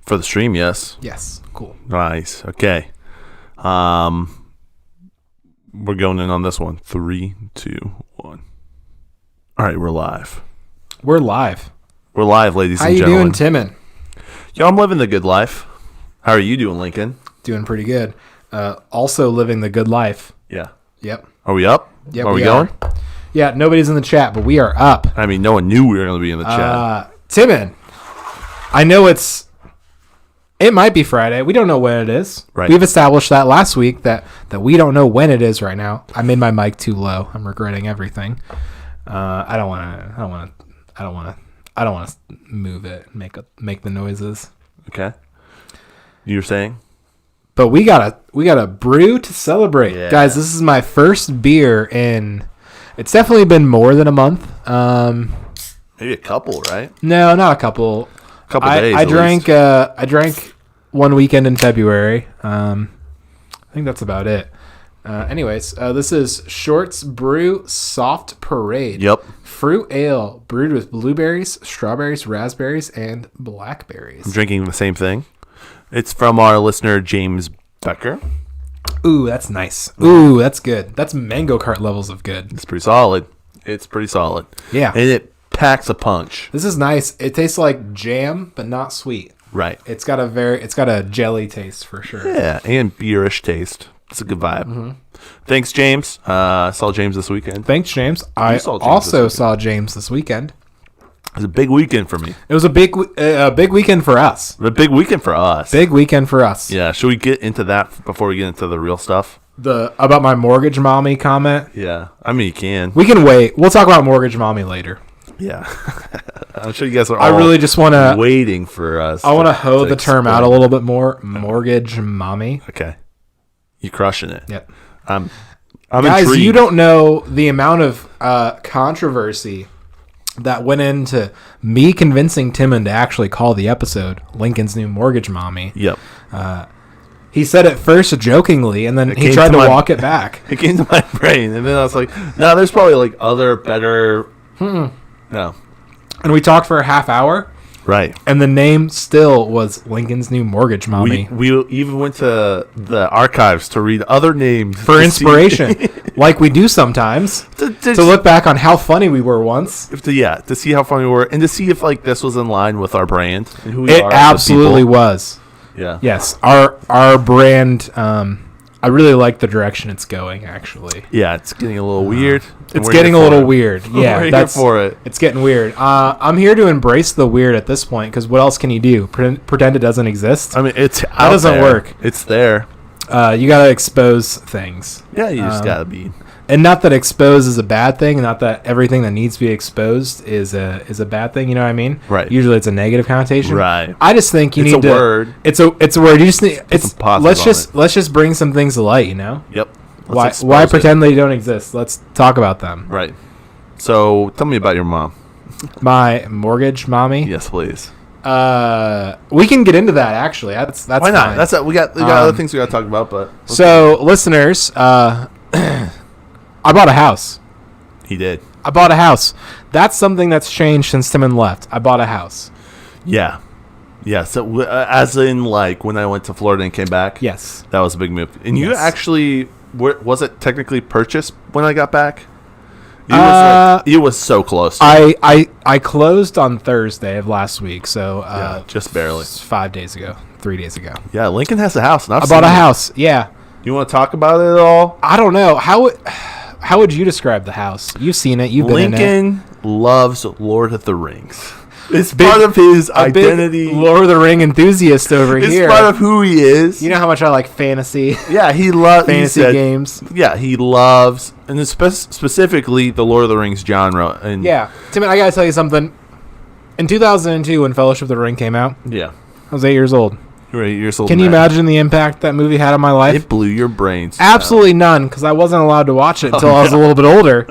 For the stream, yes. Yes. Cool. Nice. Okay. We're going in on this one. 3, 2, 1. All right, we're live. We're live. We're live, ladies How and you gentlemen. doing, Timon? Yo, I'm living the good life. How are you doing, Lincoln? Doing pretty good. Also living the good life. Yeah. Yep. Are we up? Yep, Are we we going? are. Yeah, nobody's in the chat, but we are up. I mean, no one knew we were going to be in the chat. Timon, I know it might be Friday. We don't know when it is. Right. We've established that last week that we don't know when it is right now. I made my mic too low. I'm regretting everything. I don't want to move it, make the noises. Okay. You were saying? But we got a brew to celebrate. Yeah. Guys, this is my first beer in, it's definitely been more than a month. Maybe a couple, right? No, not a couple. Couple days. I drank one weekend in February. I think that's about it. Anyways, this is Shorts Brew Soft Parade. Yep. Fruit ale brewed with blueberries, strawberries, raspberries, and blackberries. I'm drinking the same thing. It's from our listener, James Becker. Ooh, that's nice. Ooh, that's good. That's mango cart levels of good. It's pretty solid. Yeah. And it packs a punch. This is nice. It tastes like jam, but not sweet. Right. It's got a jelly taste for sure. Yeah, and beerish taste. It's a good vibe. Mm-hmm. Thanks, James. I saw James this weekend. Thanks, James. I also saw James this weekend. It was a big weekend for me. It was a big weekend for us. A big weekend for us. Big weekend for us. Yeah. Should we get into that before we get into the real stuff? About my mortgage mommy comment? Yeah. I mean, you can. We can wait. We'll talk about mortgage mommy later. Yeah. I'm sure you guys are all I really just want to waiting for us. I want to hoe the term out a little bit more. Mortgage mommy. Okay. You're crushing it. Yep. I'm Guys, intrigued. you don't know the amount of controversy that went into me convincing Timon to actually call the episode Lincoln's New Mortgage Mommy. Yep. He said it first jokingly, and then he tried to walk it back. It came to my brain, and then I was like, no, there's probably like other better... No. And we talked for a half hour. Right. And the name still was Lincoln's New Mortgage Mommy. We even went to the archives to read other names. For inspiration. Like we do sometimes. To look back on how funny we were once. To see how funny we were. And to see if like this was in line with our brand. And who we it are absolutely was. Yeah. Yes. Our brand... I really like the direction it's going, actually. Yeah, it's getting a little weird. It's getting a little weird. Yeah, we're here for it. It's getting weird. I'm here to embrace the weird at this point, because what else can you do? Pretend it doesn't exist? I mean, that doesn't work. It's there. You got to expose things. Yeah, you just got to be. And not that expose is a bad thing, not that everything that needs to be exposed is a bad thing. You know what I mean? Right. Usually it's a negative connotation. Right. I just think It's a word. It's a word. You just need. Let's it. just bring some things to light. You know. Yep. Why pretend they don't exist? Let's talk about them. Right. So tell me about your mom. My mortgage mommy. Yes, please. We can get into that actually. That's Why not? fine. We got other things we got to talk about, but so listeners, I bought a house. He did. I bought a house. That's something that's changed since Timon left. I bought a house. Yeah. Yeah. So as in like when I went to Florida and came back. Yes. That was a big move. And you Yes. actually was it technically purchased when I got back? It was so close. I closed on Thursday of last week, so Yeah, just barely. 5 days ago, 3 days ago. Yeah, Lincoln has a house. And I bought a house. Yeah. You want to talk about it at all? I don't know how would you describe the house? You've seen it. You've been in it. Lincoln loves Lord of the Rings. It's part of his identity. Big Lord of the Ring enthusiast over here. It's part of who he is. You know how much I like fantasy. Yeah, he loves fantasy games. Yeah, he loves, and specifically the Lord of the Rings genre. And yeah, Timon, I gotta tell you something. In 2002, when Fellowship of the Ring came out, yeah, I was 8 years old. You were 8 years old. Can you imagine the impact that movie had on my life? It blew your brains. Absolutely none, because I wasn't allowed to watch it until I was a little bit older.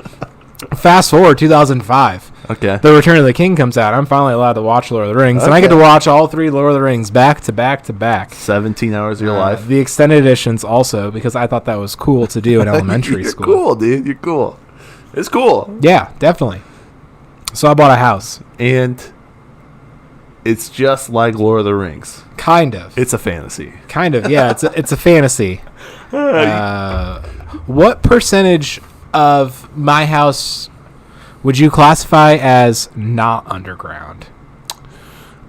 Fast forward 2005. Okay. The Return of the King comes out. I'm finally allowed to watch Lord of the Rings, and I get to watch all 3 Lord of the Rings back to back to back. 17 hours of your life. The extended editions also, because I thought that was cool to do in elementary school. You're cool, dude. You're cool. It's cool. Yeah, definitely. So I bought a house. And it's just like Lord of the Rings. Kind of. It's a fantasy. Kind of, yeah. It's a fantasy. What percentage of my house would you classify as not underground?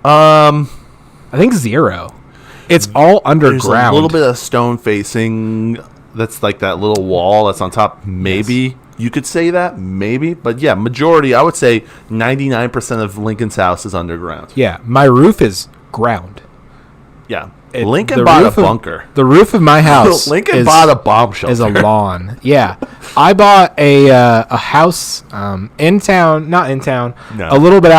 I think 0. It's all underground. There's a little bit of stone facing. That's like that little wall that's on top. Maybe Yes. you could say that. Maybe. But yeah, majority, I would say 99% of Lincoln's house is underground. Yeah, my roof is ground. Yeah. The Lincoln bought a roof of- bunker. The roof of my house Lincoln bought a bomb shelter. is a lawn. Yeah, I bought a house in town, not in town, No. a little bit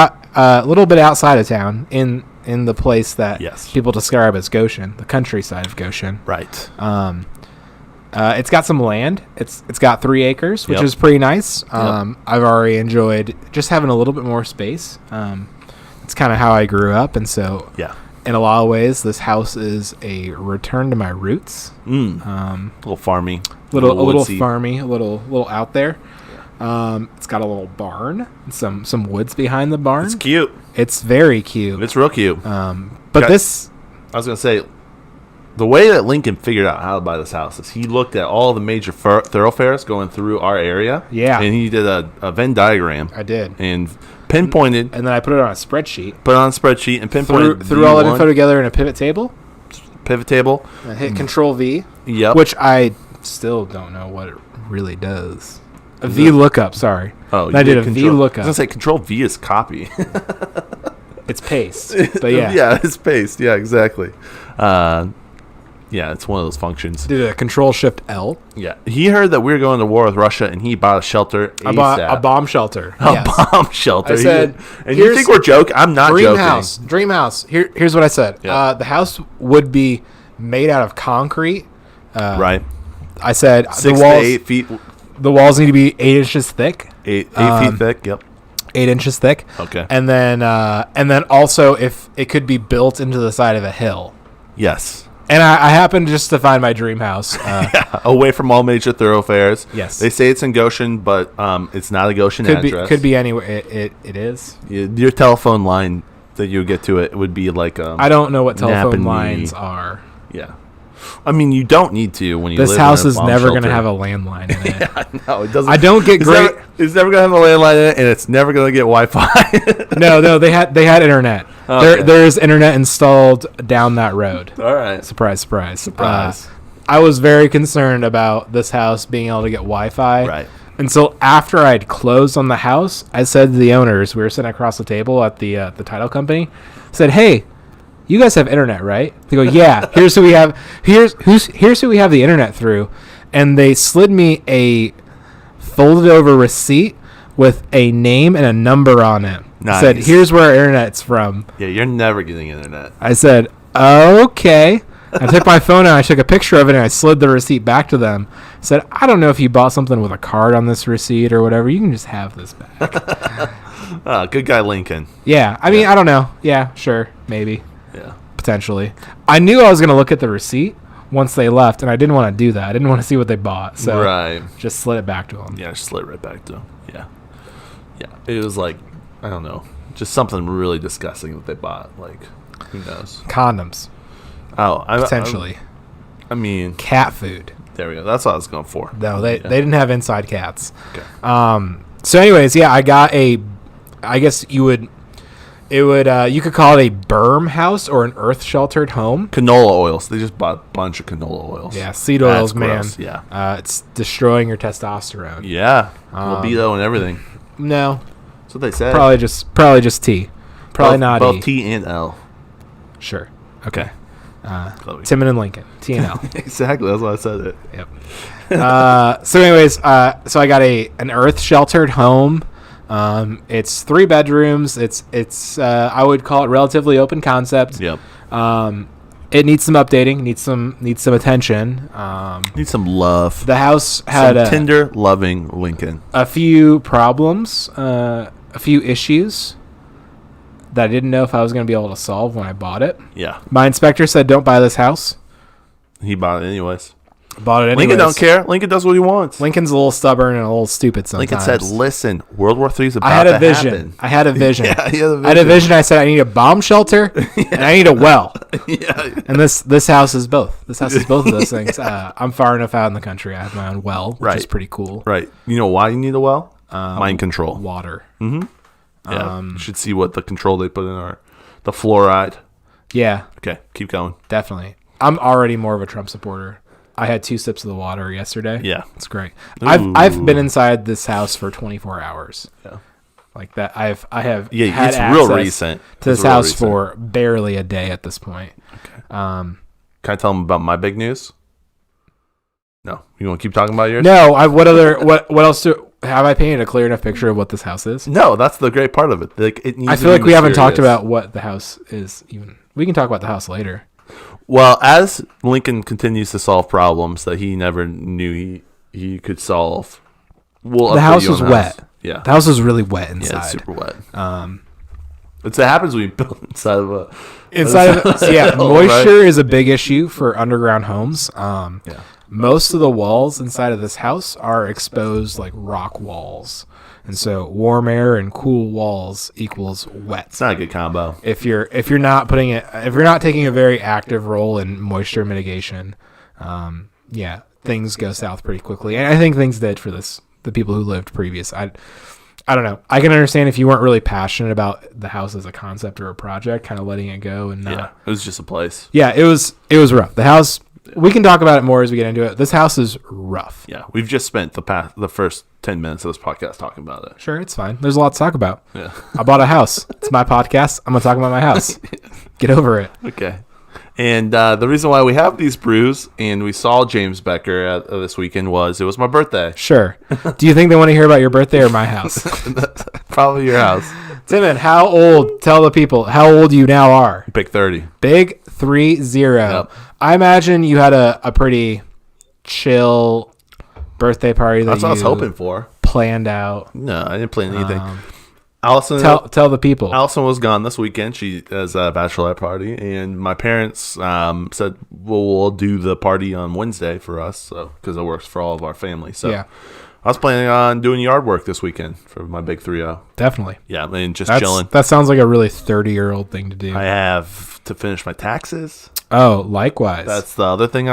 outside of town in the place that Yes. people describe as Goshen, the countryside of Goshen. Right. It's got some land. It's got 3 acres, which Yep. is pretty nice. Yep. I've already enjoyed just having a little bit more space. It's kind of how I grew up, and so Yeah. in a lot of ways, this house is a return to my roots. A little farmy. A little woodsy. farmy, a little out there. It's got a little barn, some woods behind the barn. It's cute. It's very cute. It's real cute. But got- this, I was going to say, the way that Lincoln figured out how to buy this house is he looked at all the major thoroughfares going through our area. Yeah. And he did a Venn diagram. I did, And pinpointed, and then I put it on a spreadsheet. put it on a spreadsheet, and pinpointed Threw all that V1 info together in a pivot table. pivot table. I hit Control V, Yep. which I still don't know what it really does. A V lookup, sorry. Oh, I you did a control, V I was lookup. going to say Control V is copy. It's paste, but yeah. Yeah, it's paste. Yeah, exactly. Yeah, it's one of those functions. Did a Control Shift L. Yeah. He heard that we were going to war with Russia, and he bought a shelter ASAP. I bought a bomb shelter. A Yes. bomb shelter. I said, and you "Here's think we're joking? I'm not Dream joking. house. Dream house. Here's what I said. Yeah. The house would be made out of concrete. Right. I said 6 the to walls. 8 feet. The walls need to be 8 inches thick. 8 feet thick. Yep. 8 inches thick. Okay. And then also if it could be built into the side of a hill. Yes. And I happened just to find my dream house. Away from all major thoroughfares. Yes. They say it's in Goshen, but it's not a Goshen address. Could be anywhere. It is. Your telephone line that you would get to it would be like I don't know what telephone Napanee. lines are. Yeah. I mean, you don't need to when you This live house in a is bomb never going to shelter. have a landline in it. No, it doesn't. I don't get great. It's never gonna have a landline in it, and it's never gonna get Wi-Fi. No, they had internet. Okay. There's internet installed down that road. All right. Surprise, surprise. Surprise. I was very concerned about this house being able to get Wi-Fi. Right. Until after I'd closed on the house, I said to the owners, we were sitting across the table at the title company, said, "Hey, you guys have internet, right?" They go, "Yeah." Here's who we have. Here's who we have the internet through, and they slid me a folded over receipt with a name and a number on it. Nice. Said, "Here's where our internet's from." Yeah, you're never getting internet. I said, "Okay." I took my phone out, I took a picture of it, and I slid the receipt back to them. Said, "I don't know if you bought something with a card on this receipt or whatever. You can just have this back." Good guy Lincoln. Yeah, I mean, I don't know. Yeah, sure, maybe, Yeah. potentially. I knew I was going to look at the receipt once they left, and I didn't want to do that. I didn't want to see what they bought, so Right. just slid it back to them. Yeah, just slid right back to him. Yeah. Yeah. It was like, I don't know, just something really disgusting that they bought. Like, who knows? Condoms, Oh, potentially. I mean, Cat food. there we go. That's what I was going for. No, they Yeah. didn't have inside cats. Okay. So anyways, yeah, I got I guess you could call it a berm house or an earth sheltered home. Canola oils. They just bought a bunch of canola oils. Yeah, seed That's oils, man. gross, yeah. It's destroying your testosterone. Yeah. Libido and everything. No, That's what they said. probably just T. Probably both, not both E. T and L. Sure. Okay. Chloe. Timon and Lincoln. T and L. Exactly. That's why I said it. Yep. So anyways, so I got an earth sheltered home. It's 3 bedrooms. It's I would call it relatively open concept. Yep. It needs some updating. Needs some attention. Need some love. The house had Some tender, loving Lincoln. a few problems, a few issues that I didn't know if I was going to be able to solve when I bought it. Yeah. My inspector said, "Don't buy this house." He bought it anyways. Bought it anyways. Lincoln don't care. Lincoln does what he wants. Lincoln's a little stubborn and a little stupid sometimes. Lincoln said, "Listen, World War III is about I had a to vision. happen." I had a vision. Yeah, he had a vision. I had a vision. I said, I need a bomb shelter and I need a well. Yeah. And this house is both. This house is both of those things. I'm far enough out in the country. I have my own well, which is pretty cool. Right. You know why you need a well? Mind control. Water. Mm-hmm. Yeah. You should see what the control they put in the fluoride. Yeah. Okay, keep going. Definitely. I'm already more of a Trump supporter. I had 2 sips of the water yesterday. Yeah. It's great. I've been inside this house for 24 hours. Yeah. Like that. I have Yeah, had it's real access recent. to this house for barely a day at this point. Okay. Can I tell them about my big news? No. You want to keep talking about yours? No, what else have I painted a clear enough picture of what this house is? No, that's the great part of it. Like, it needs I feel like we haven't talked about what the house is even. We can talk about the house later. Well, as Lincoln continues to solve problems that he never knew he could solve, the house was wet. Yeah, the house was really wet inside. Yeah, it's super wet. It happens when you build inside of a moisture is a big issue for underground homes. Yeah. Most of the walls inside of this house are exposed like rock walls. And so warm air and cool walls equals wet. It's not a good combo. If you're not taking a very active role in moisture mitigation, things go south pretty quickly. And I think things did for the people who lived previous. I don't know. I can understand if you weren't really passionate about the house as a concept or a project, kind of letting it go and not. Yeah, it was just a place. Yeah, it was rough. The house. We can talk about it more as we get into it. This house is rough. Yeah, we've just spent the first 10 minutes of this podcast talking about it. Sure, it's fine. There's a lot to talk about. Yeah. I bought a house. It's my podcast. I'm going to talk about my house. Get over it. Okay. And the reason why we have these brews and we saw James Becker this weekend was it was my birthday. Sure. Do you think they want to hear about your birthday or my house? Probably your house. Timon, how old? Tell the people how old you now are. Big 30. Big 30. Yep. I imagine you had a pretty chill birthday party. That's what I was hoping for. Planned out. No, I didn't plan anything. Allison, tell the people. Allison was gone this weekend. She has a bachelorette party, and my parents said, "Well, we'll do the party on Wednesday for us, because it works for all of our family." So, yeah. I was planning on doing yard work this weekend for my big 3-0. Definitely. Yeah, and just chilling. That sounds like a really 30-year-old thing to do. I have to finish my taxes. Oh, likewise. That's the other thing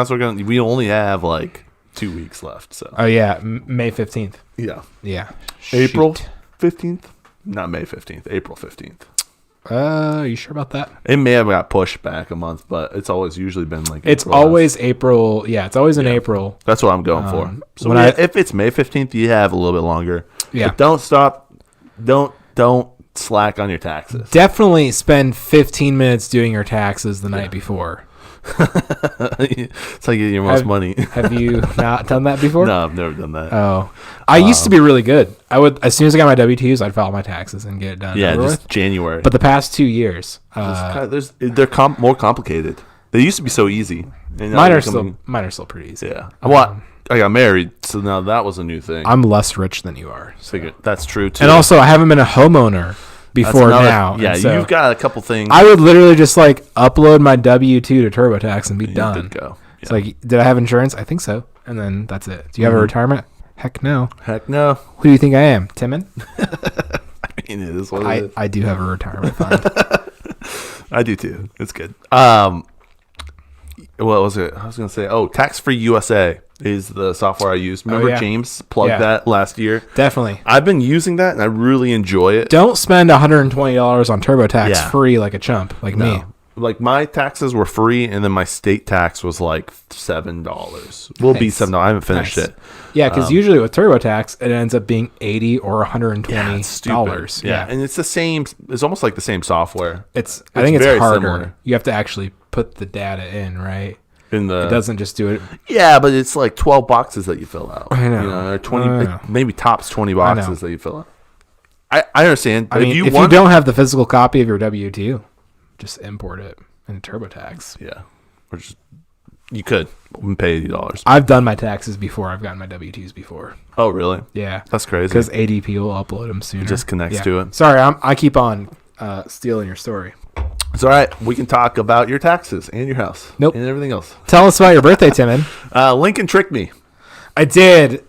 we only have like 2 weeks left. So. Oh yeah, May 15th. Yeah. Yeah. April 15th. Not May 15th. April 15th. Are you sure about that? It may have got pushed back a month, but it's always usually been like. It's always April. Yeah, it's always in April. That's what I'm going for. So if it's May 15th, you have a little bit longer. Yeah. But don't stop. Don't slack on your taxes. Definitely spend 15 minutes doing your taxes the night before. It's how you get your most money. Have you not done that before? No, I've never done that. Oh, I used to be really good. I would, as soon as I got my W-2s, I'd file my taxes and get it done. Yeah, just January. But the past 2 years, they're more complicated. They used to be so easy. Mine are still pretty easy. Yeah. I got married, so now that was a new thing. I'm less rich than you are. So. That's true too. And also, I haven't been a homeowner before now. Yeah, so you've got a couple things. I would literally just upload my W-2 to TurboTax and be done. Good go. Yeah. It's like, did I have insurance? I think so. And then that's it. Do you have a retirement? Heck no. Heck no. Who do you think I am? Timon? I mean, it is what it is. I do have a retirement fund. I do too. It's good. What was it? I was going to say, Tax Free USA is the software I use. Remember James plugged that last year? Definitely. I've been using that, and I really enjoy it. Don't spend $120 on TurboTax free like a chump like me. Like, my taxes were free, and then my state tax was like $7. Will be $7. I haven't finished it. Yeah, because usually with TurboTax, it ends up being $80 or $120. Yeah, and it's the same. It's almost like the same software. I think it's harder. Similar. You have to actually put the data in, right? It doesn't just do it. Yeah, but it's like 12 boxes that you fill out. I know. Or 20, maybe tops 20 boxes that you fill out. I understand. But if you don't have the physical copy of your W-2, just import it in TurboTax. Yeah, or just you could pay $80. I've done my taxes before. I've gotten my W-2s before. Oh, really? Yeah, that's crazy. Because ADP will upload them sooner. It just connects to it. Sorry, I keep on stealing your story. It's all right. We can talk about your taxes and your house. Nope. And everything else. Tell us about your birthday, Timon. Lincoln tricked me. I did.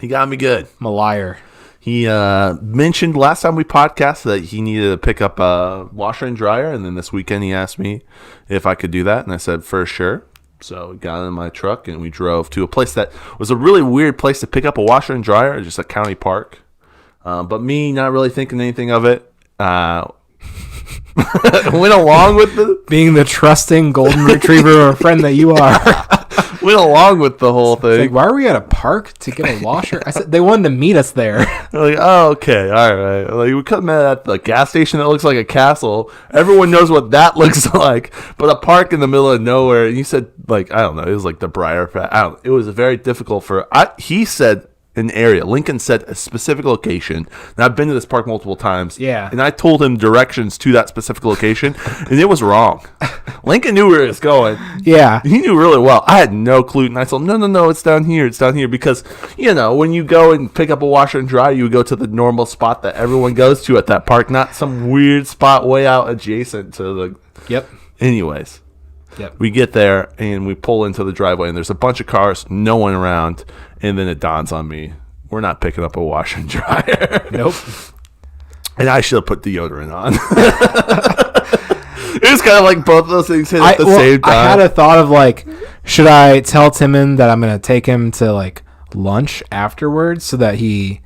He got me good. I'm a liar. He mentioned last time we podcasted that he needed to pick up a washer and dryer, and then this weekend he asked me if I could do that, and I said for sure. So we got in my truck and we drove to a place that was a really weird place to pick up a washer and dryer, just a county park. But me not really thinking anything of it, went along with being the trusting golden retriever friend that you are. Went along with the whole thing. Like, why are we at a park to get a washer? I said they wanted to meet us there. Like, oh, okay, all right. Like, we come at the gas station that looks like a castle. Everyone knows what that looks like, but a park in the middle of nowhere. And you said, like, I don't know, it was like the Briar Patch. It was very difficult for. He said an area. Lincoln said a specific location. And I've been to this park multiple times. Yeah. And I told him directions to that specific location, and it was wrong. Lincoln knew where it was going. Yeah. He knew really well. I had no clue. And I told him, no, it's down here. It's down here. Because, when you go and pick up a washer and dryer, you would go to the normal spot that everyone goes to at that park, not some weird spot way out adjacent to the... Yep. Anyways. Yep. We get there, and we pull into the driveway, and there's a bunch of cars, no one around, and then it dawns on me, we're not picking up a washer and dryer. Nope. And I should have put deodorant on. It was kind of like both of those things hit at the same time. I had a thought of, like, should I tell Timon that I'm going to take him to, like, lunch afterwards so that he,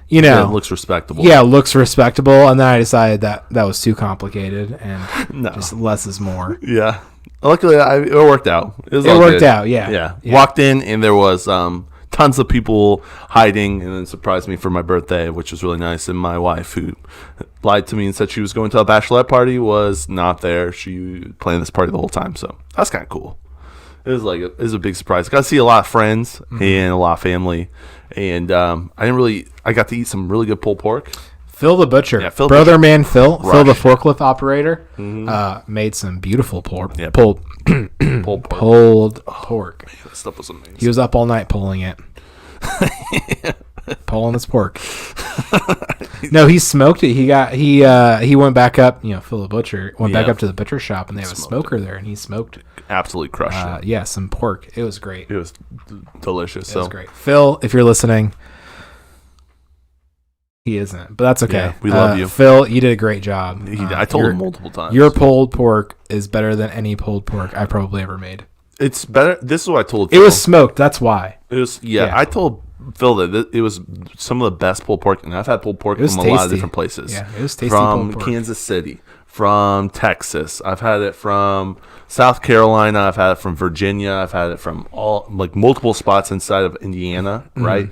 looks respectable. Yeah, looks respectable. And then I decided that was too complicated and just less is more. Yeah. Luckily, it worked out. It worked out, yeah. Yeah. Walked in, and there was tons of people hiding, and then surprised me for my birthday, which was really nice. And my wife, who lied to me and said she was going to a bachelorette party, was not there. She planned this party the whole time, so that's kind of cool. It was a big surprise. I got to see a lot of friends and a lot of family, and I got to eat some really good pulled pork. Phil the butcher, yeah, brother man Phil the forklift operator, made some beautiful pork. Yeah, pulled pork. Man, that stuff was amazing. He was up all night pulling it. Pulling this pork. No, he smoked it. He went back up. Phil the butcher went back up to the butcher shop, and they have a smoker there, and he smoked. Absolutely crushed it. Yeah, some pork. It was great. It was delicious. It was great. Phil, if you're listening. He isn't, but that's okay. Yeah, we love you. Phil, you did a great job. I told him multiple times. Your pulled pork is better than any pulled pork I probably ever made. It's better. This is what I told Phil. It was smoked. That's why. It was, I told Phil that it was some of the best pulled pork, and I've had pulled pork from a lot of different places. Yeah, it was tasty. From pulled pork. Kansas City, from Texas. I've had it from South Carolina. I've had it from Virginia. I've had it from multiple spots inside of Indiana, right?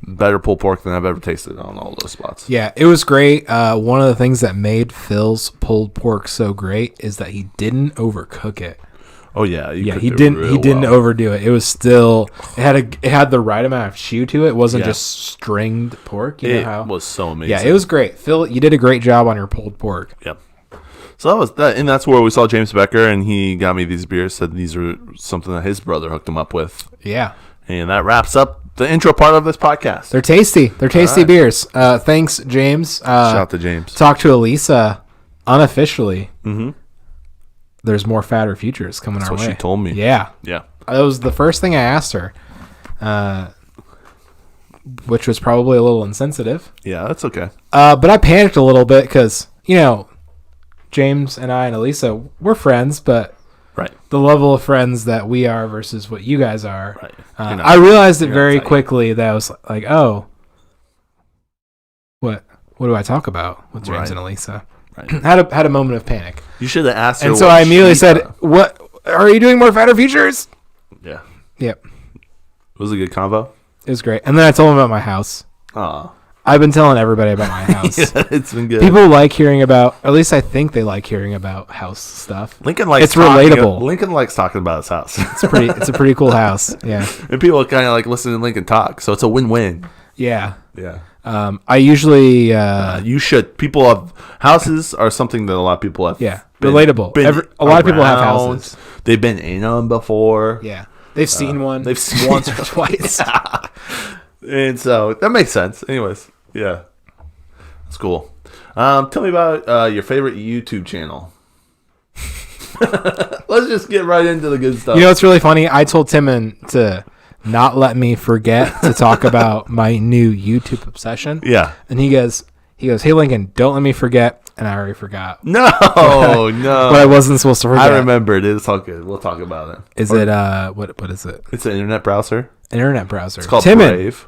Better pulled pork than I've ever tasted on all those spots. Yeah, it was great. One of the things that made Phil's pulled pork so great is that he didn't overcook it. Oh yeah, he didn't overdo it. It was still it had the right amount of chew to it. It wasn't just stringed pork. You know how? It was so amazing. Yeah, it was great. Phil, you did a great job on your pulled pork. Yep. So that was that, and that's where we saw James Becker, and he got me these beers. Said these are something that his brother hooked him up with. Yeah. And that wraps up the intro part of this podcast. They're tasty. They're tasty beers. Thanks, James. Shout out to James. Talked to Elisa unofficially. Mm-hmm. There's more fatter futures coming our way. That's what she told me. Yeah. Yeah. That was the first thing I asked her, which was probably a little insensitive. Yeah, that's okay. But I panicked a little bit because, James and I and Elisa, we're friends, but the level of friends that we are versus what you guys are. Right. I realized it very quickly that I was like, oh, what do I talk about with James and Elisa? Right. had a moment of panic. You should have asked her. And so I immediately said, what, are you doing more fatter futures? Yeah. Yep. It was a good combo. It was great. And then I told him about my house. Aw. I've been telling everybody about my house. Yeah, it's been good. People like hearing about, or at least I think they like hearing about house stuff. Lincoln likes. It's relatable. Lincoln likes talking about his house. It's a pretty cool house. Yeah. And people kind of like listening to Lincoln talk, so it's a win-win. Yeah. Yeah. I usually. You should. People have houses are something that a lot of people have. Yeah. Relatable. A lot of people have houses. They've been in them before. Yeah. They've seen one. They've seen once or twice. And so that makes sense. Anyways, yeah, it's cool. Tell me about your favorite YouTube channel. Let's just get right into the good stuff. You know what's really funny? I told Timon to not let me forget to talk about my new YouTube obsession. Yeah. And he goes, hey, Lincoln, don't let me forget. And I already forgot. No. But I wasn't supposed to forget. I remembered. It's all good. We'll talk about it. What is it? It's an internet browser. Internet browser. It's called Timon. Brave.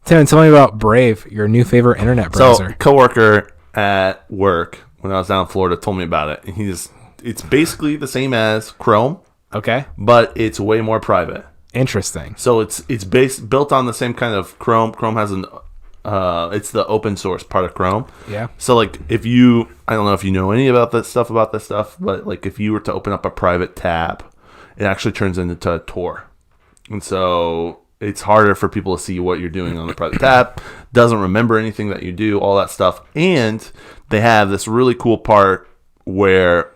Timon, tell me about Brave, your new favorite internet browser. So, coworker at work when I was down in Florida told me about it. And it's basically the same as Chrome. Okay. But it's way more private. Interesting. So it's built on the same kind of Chrome. Chrome has it's the open source part of Chrome. Yeah. So like I don't know if you know any about this stuff, but like if you were to open up a private tab, it actually turns into a Tor. And so it's harder for people to see what you're doing on the private tab. Doesn't remember anything that you do, all that stuff. And they have this really cool part where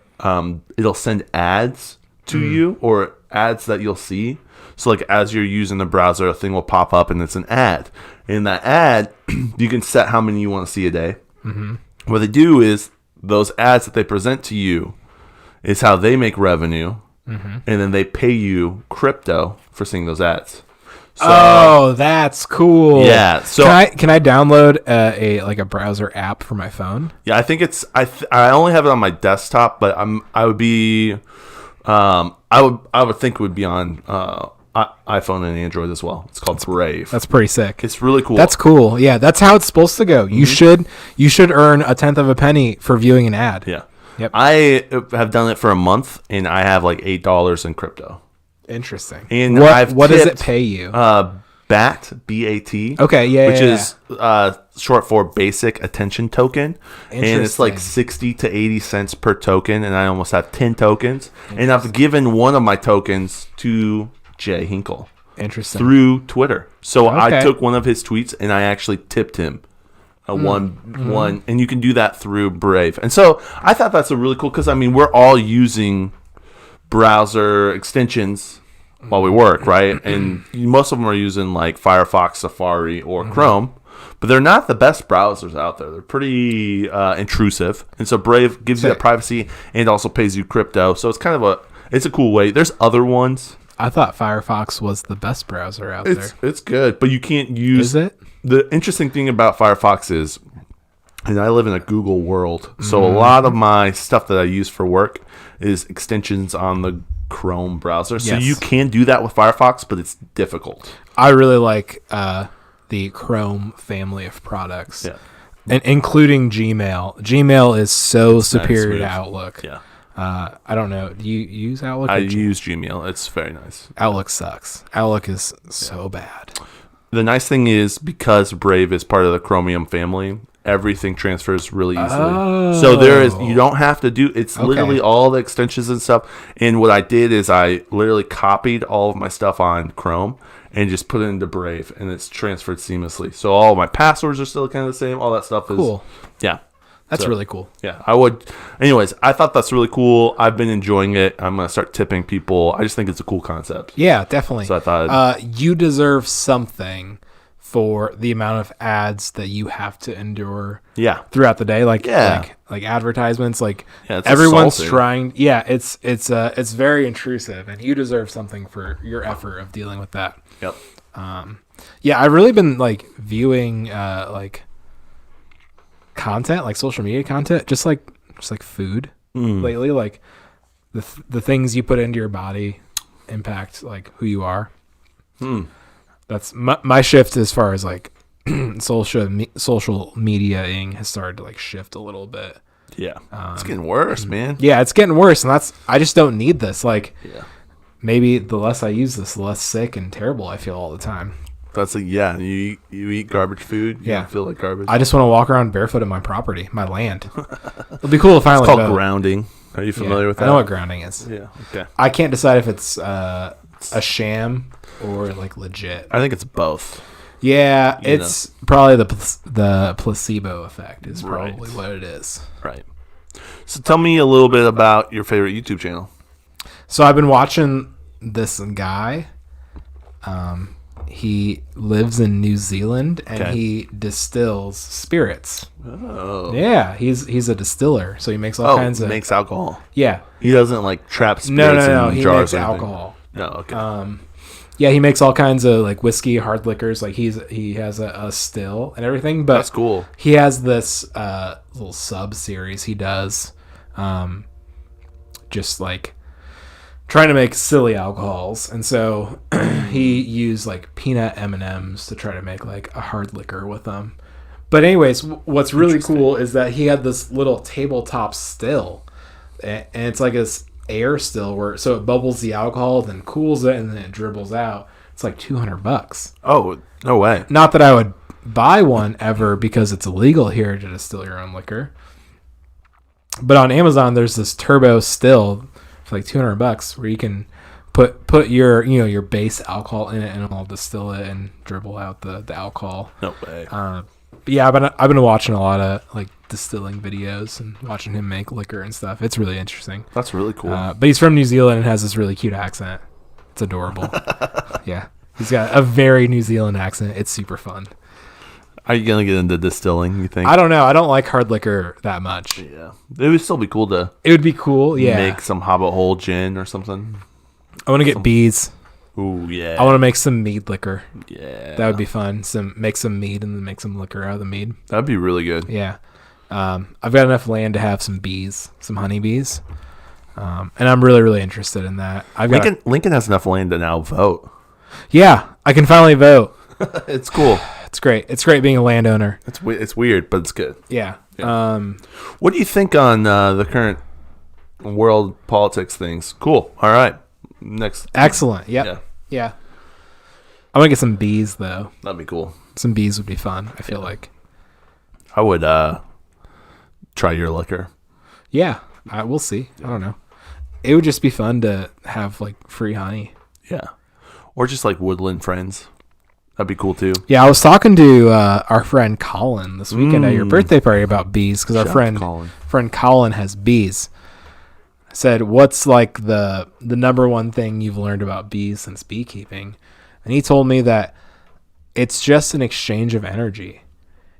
it'll send ads to you or ads that you'll see. So like as you're using the browser, a thing will pop up and it's an ad. In that ad, you can set how many you want to see a day. Mm-hmm. What they do is those ads that they present to you is how they make revenue. Mm-hmm. And then they pay you crypto for seeing those ads. So, that's cool. Yeah. So can I download a browser app for my phone? Yeah, I think it's I only have it on my desktop, but I would think it would be on iPhone and Android as well. It's called Brave. That's pretty sick. It's really cool. That's cool. Yeah, that's how it's supposed to go. You should earn a tenth of a penny for viewing an ad. Yeah. Yep. I have done it for a month, and I have like $8 in crypto. Interesting. And what does it pay you? BAT, B-A-T. Okay, yeah, which is short for Basic Attention Token. And it's like 60 to 80 cents per token, and I almost have 10 tokens. And I've given one of my tokens to Jay Hinkle. Interesting. Through Twitter. So Okay. I took one of his tweets, and I actually tipped him. One, and you can do that through Brave. And so I thought that's a really cool, because I mean we're all using browser extensions while we work, right? And most of them are using like Firefox, Safari, or Chrome, but they're not the best browsers out there. They're pretty intrusive, and so Brave gives you that privacy and also pays you crypto. So it's kind of it's a cool way. There's other ones. I thought Firefox was the best browser out there. It's good, but you can't use. Is it? The interesting thing about Firefox is, and I live in a Google world, so a lot of my stuff that I use for work is extensions on the Chrome browser. So you can do that with Firefox, but it's difficult. I really like the Chrome family of products, and including Gmail. Gmail is so superior to Outlook. Yeah. I don't know. Do you use Outlook? I use Gmail. It's very nice. Outlook sucks. Outlook is so bad. The nice thing is, because Brave is part of the Chromium family, everything transfers really easily. Oh. So you don't have to do, it's literally all the extensions and stuff. And what I did is I literally copied all of my stuff on Chrome and just put it into Brave, and it's transferred seamlessly. So all my passwords are still kind of the same. All that stuff is cool. Yeah. That's really cool. Yeah, I would. Anyways, I thought that's really cool. I've been enjoying it. I'm going to start tipping people. I just think it's a cool concept. Yeah, definitely. So I thought you deserve something for the amount of ads that you have to endure throughout the day. Like advertisements, like everyone's trying. Yeah, it's very intrusive, and you deserve something for your effort of dealing with that. Yep. Yeah, I've really been like viewing content, like social media content, just like food lately. Like the things you put into your body impact like who you are. That's my shift as far as like social mediaing has started to like shift a little bit. Yeah, it's getting worse, man. Yeah, it's getting worse, and I just don't need this. Like, maybe the less I use this, the less sick and terrible I feel all the time. That's you eat garbage food. You feel like garbage. I just want to walk around barefoot in my property, my land. It'll be cool to finally. It's called grounding. Are you familiar with that? I know what grounding is. Yeah. Okay. I can't decide if it's a sham or like legit. I think it's both. Yeah, it's probably the placebo effect is probably what it is. Right. So tell me a little bit about your favorite YouTube channel. So I've been watching this guy. he lives in New Zealand and he distills spirits. Oh. Yeah, he's a distiller, so he makes all kinds of... makes alcohol. Yeah. He doesn't like trap spirits No, in he jars makes or anything. alcohol. No, okay. Yeah, he makes all kinds of like whiskey, hard liquors. Like he has a still and everything. But that's cool. He has this little sub series he does, just like trying to make silly alcohols, and so he used like peanut M&Ms to try to make like a hard liquor with them. But anyways, what's really cool is that he had this little tabletop still, and it's like this air still so it bubbles the alcohol, then cools it, and then it dribbles out. It's like $200. Oh, no way. Not that I would buy one ever because it's illegal here to distill your own liquor. But on Amazon, there's this turbo still for like $200 where you can put your your base alcohol in it and it'll distill it and dribble out the alcohol. No way. But yeah, I've been watching a lot of like distilling videos and watching him make liquor and stuff. It's really interesting. That's really cool. But he's from New Zealand and has this really cute accent. It's adorable. Yeah, he's got a very New Zealand accent. It's super fun. Are you gonna get into distilling, you think? I don't know. I don't like hard liquor that much. Yeah, it would still be cool to. It would be cool. Yeah, make some Hobbit Hole gin or something. I want to get bees. Ooh, yeah. I want to make some mead liquor. Yeah, that would be fun. Make some mead and then make some liquor out of the mead. That'd be really good. Yeah, I've got enough land to have some bees, some honeybees, and I'm really, really interested in that. Lincoln has enough land to now vote. Yeah, I can finally vote. It's cool. It's great. It's great being a landowner. It's weird, but it's good. Yeah. What do you think on the current world politics things? Cool. All right. Next. Excellent. Yep. Yeah. I want to get some bees though. That'd be cool. Some bees would be fun. I feel like. I would try your liquor. Yeah. We'll see. I don't know. It would just be fun to have like free honey. Yeah. Or just like woodland friends. That'd be cool too. Yeah, I was talking to our friend Colin this weekend at your birthday party about bees because our friend Colin has bees. I said, "What's like the number one thing you've learned about bees since beekeeping?" And he told me that it's just an exchange of energy.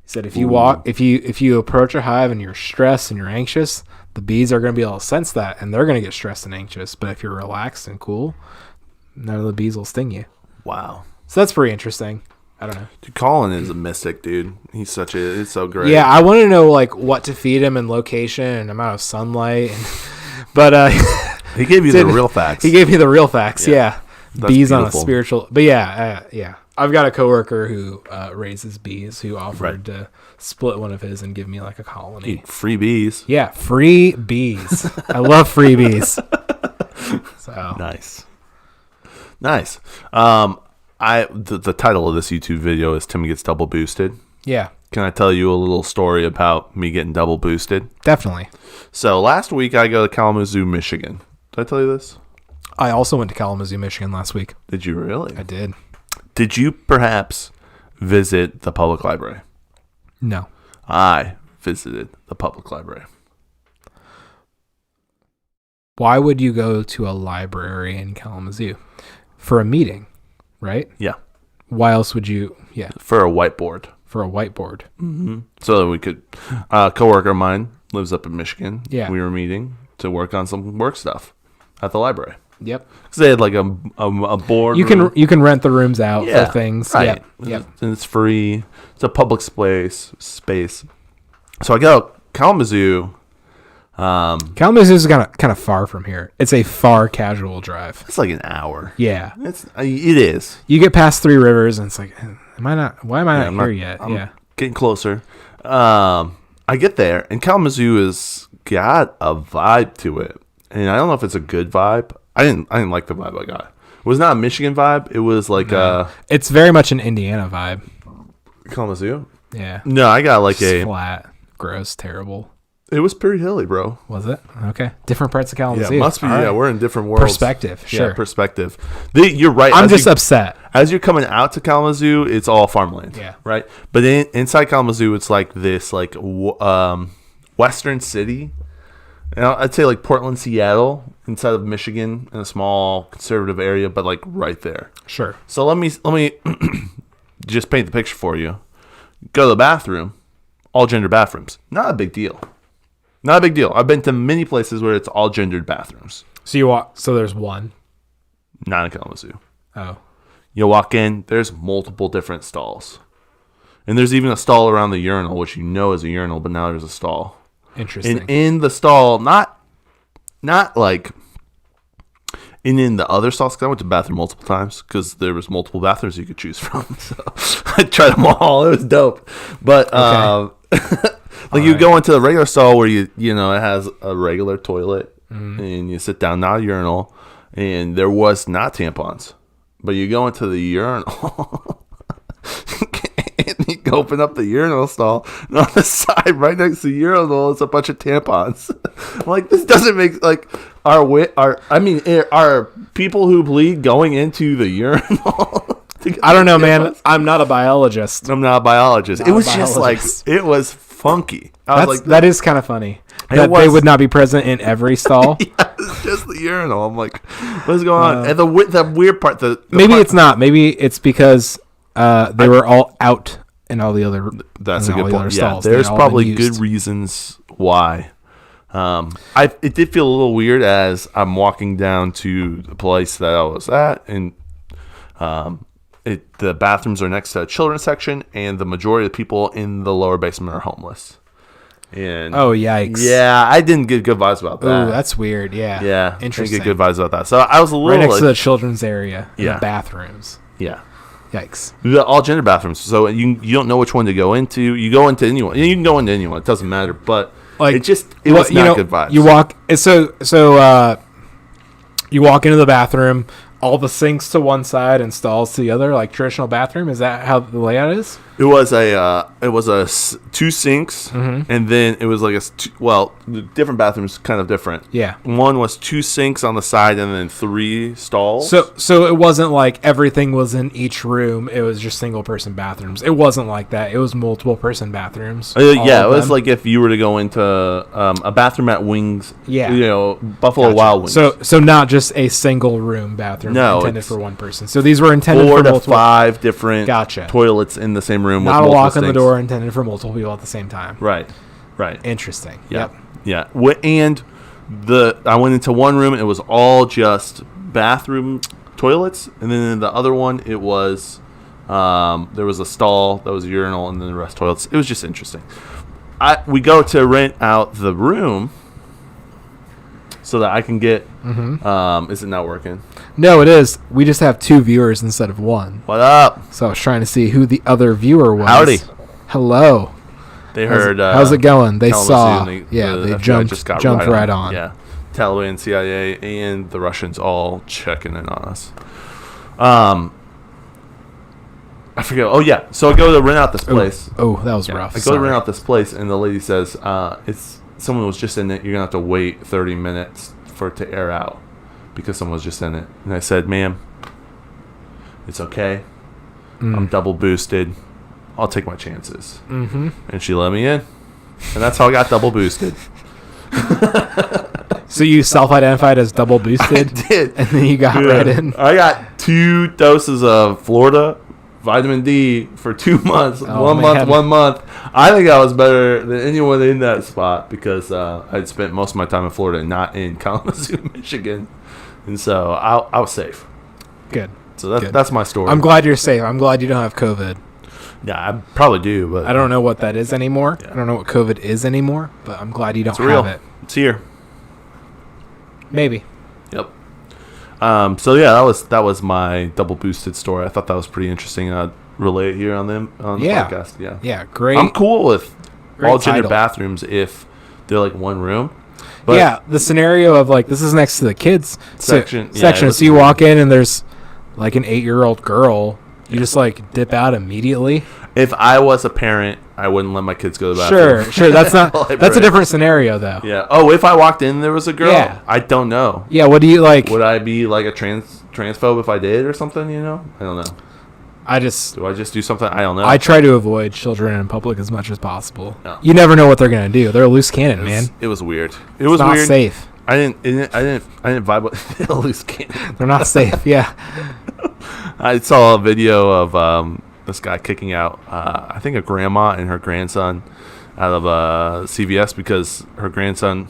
He said if you approach a hive and you're stressed and you're anxious, the bees are going to be able to sense that and they're going to get stressed and anxious. But if you're relaxed and cool, none of the bees will sting you. Wow. So that's pretty interesting. I don't know. Dude, Colin is a mystic, dude. It's so great. Yeah, I want to know like what to feed him and location and amount of sunlight. But he gave you the real facts. He gave me the real facts. Yeah. Bees beautiful. On a spiritual. But yeah. I've got a coworker who raises bees who offered to split one of his and give me like a colony. Dude, free bees. Yeah, free bees. I love free bees. So nice. The title of this YouTube video is Tim Gets Double Boosted. Yeah. Can I tell you a little story about me getting double boosted? Definitely. So last week I go to Kalamazoo, Michigan. Did I tell you this? I also went to Kalamazoo, Michigan last week. Did you really? I did. Did you perhaps visit the public library? No. I visited the public library. Why would you go to a library in Kalamazoo? For a meeting, right? Yeah. Why else would you? Yeah. For a whiteboard. For a whiteboard. Mm-hmm. So that we could, a coworker of mine lives up in Michigan. Yeah. We were meeting to work on some work stuff at the library. Yep. Because they had like a board. You can rent the rooms out for things. Right. Yep. And it's free. It's a public space. So I go Kalamazoo. Kalamazoo is kind of far from here. It's a far casual drive. It's like an hour. Yeah. It is. You get past Three Rivers and it's like, why am I not here yet? I'm getting closer. I get there and Kalamazoo has got a vibe to it. And I don't know if it's a good vibe. I didn't like the vibe I got. It was not a Michigan vibe. It was like it's very much an Indiana vibe. Kalamazoo? Yeah. No, I got like just flat, gross, terrible. It was pretty hilly, bro. Was it? Okay. Different parts of Kalamazoo. Yeah, must be. All yeah, right. we're in different worlds. Perspective. Sure. Yeah, perspective. You're right. I'm just upset. As you're coming out to Kalamazoo, it's all farmland. Yeah. Right. But inside Kalamazoo, it's like this, western city. And I'd say like Portland, Seattle inside of Michigan in a small conservative area, but like right there. Sure. So let me just paint the picture for you. Go to the bathroom, all gender bathrooms. Not a big deal. Not a big deal. I've been to many places where it's all gendered bathrooms. So there's one. Not in Kalamazoo. Oh. You walk in, there's multiple different stalls. And there's even a stall around the urinal, which you know is a urinal, but now there's a stall. Interesting. And in the stall, not like in the other stalls, because I went to the bathroom multiple times because there was multiple bathrooms you could choose from. So I tried them all. It was dope. But you go into the regular stall where you know it has a regular toilet and you sit down, not a urinal, and there was not tampons. But you go into the urinal and you can open up the urinal stall, and on the side right next to the urinal is a bunch of tampons. I'm like, this doesn't make like are people who bleed going into the urinal? I don't know, man. I'm not a biologist. I'm not a biologist. It was just like, it was funky. That is kind of funny. That they would not be present in every stall. Yeah, it's just the urinal. I'm like, what's going on? And the weird part, it's not. Maybe it's because they were all out in all the other. That's a good point. Yeah, there's probably good reasons why. It did feel a little weird as I'm walking down to the place that I was at, and the bathrooms are next to a children's section, and the majority of the people in the lower basement are homeless. And oh, yikes! Yeah, I didn't get good vibes about that. Oh, that's weird. Yeah, interesting. I didn't get good vibes about that. So I was a little right next to the children's area. The bathrooms. Yeah. Yikes! All gender bathrooms. So you don't know which one to go into. You go into anyone. You can go into anyone. It doesn't matter. But like it was not good vibes. You walk. You walk into the bathroom. All the sinks to one side and stalls to the other, like traditional bathroom. Is that how the layout is? It was two sinks, and then it was like the different bathrooms kind of different. Yeah, one was two sinks on the side, and then three stalls. So it wasn't like everything was in each room. It was just single person bathrooms. It wasn't like that. It was multiple person bathrooms. It was like if you were to go into a bathroom at Wings. Yeah, Buffalo Wild Wings. So not just a single room bathroom. Intended for one person. So these were intended for multiple. 5 different toilets in the same room. Not a lock on the door intended for multiple people at the same time. Right. Interesting. Yep. Yeah. And I went into one room and it was all just bathroom toilets, and then in the other one it was there was a stall that was a urinal, and then the rest toilets. It was just interesting. We go to rent out the room so that I can get. Is it not working? No, it is. We just have 2 viewers instead of 1. What up? So I was trying to see who the other viewer was. Howdy. Hello. They heard. How's it going? They saw. They jumped right on. Yeah, Taliban, CIA, and the Russians all checking in on us. I forget. Oh yeah. So I go to rent out this place. Oh, that was rough. I go to rent out this place, and the lady says, "It's someone was just in it. You're gonna have to wait 30 minutes for it to air out because someone was just in it." And I said, "Ma'am, it's okay. I'm double boosted. I'll take my chances." And she let me in, and that's how I got double boosted. So you self-identified as double boosted? I did, and then you got right in. I got 2 doses of Florida vitamin D for 2 months. Oh, 1 month. I think I was better than anyone in that spot because I'd spent most of my time in Florida and not in Kalamazoo, Michigan, and so I was safe. Good. So that's my story. I'm glad you're safe. I'm glad you don't have COVID. Yeah, I probably do, but I don't know what that is anymore. Yeah. I don't know what COVID is anymore, but I'm glad you don't have it. It's here. Maybe. Yep. So yeah, that was my double boosted story. I thought that was pretty interesting. I'd relay it here on the podcast. Yeah. Yeah, great. I'm cool with all gender bathrooms if they're like one room. But yeah, the scenario of like this is next to the kids section. Yeah, so you walk in and there's like an 8-year-old girl. You just like dip out immediately. If I was a parent, I wouldn't let my kids go to the bathroom. Sure. That's not. That's a different scenario, though. Yeah. Oh, if I walked in, and there was a girl. Yeah. I don't know. Yeah. What do you like? Would I be like a transphobe if I did or something? You know, I don't know. Do I just do something? I don't know. I try to avoid children in public as much as possible. No. You never know what they're gonna do. They're a loose cannon, man. It was weird. It was not weird. Safe. I didn't vibe with the loose cannon. They're not safe. Yeah. I saw a video of this guy kicking out, I think, a grandma and her grandson out of CVS because her grandson,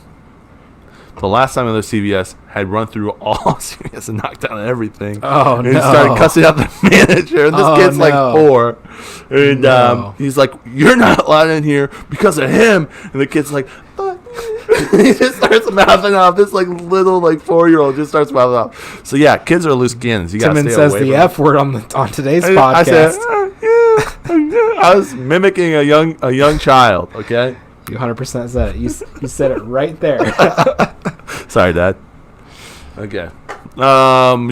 the last time of the CVS, had run through all CVS and knocked down everything. Oh, and he started cussing out the manager. And this kid's like 4. And he's like, "You're not allowed in here because of him." And the kid's like, "Fuck." He just starts mouthing off. This like little 4-year-old just starts mouthing off. So yeah, kids are loose cannons. You Timon says the F word on today's podcast. I said, I was mimicking a young child. Okay. You 100% said it. You said it right there. Sorry, Dad. Okay.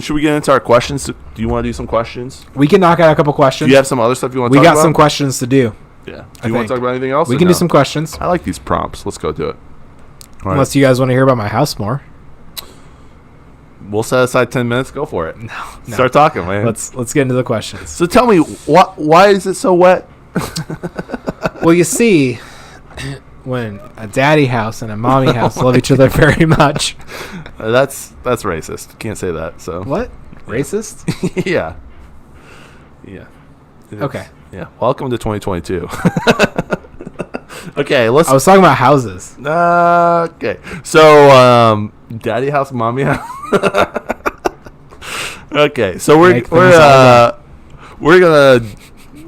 Should we get into our questions? Do you want to do some questions? We can knock out a couple questions. Do you have some other stuff you want to talk about? We got some questions to do. Yeah. Do you want to talk about anything else? We can do some questions. I like these prompts. Let's go do it. All Unless you guys want to hear about my house more. We'll set aside 10 minutes. Go for it. No. Start talking, man. Let's get into the questions. So tell me, why is it so wet? Well, you see, when a daddy house and a mommy house love each other very much. That's racist. Can't say that. So what? Racist? Yeah. Okay. Yeah. Welcome to 2022. Okay, I was talking about houses. Okay. So daddy house, mommy house. Okay. So we're gonna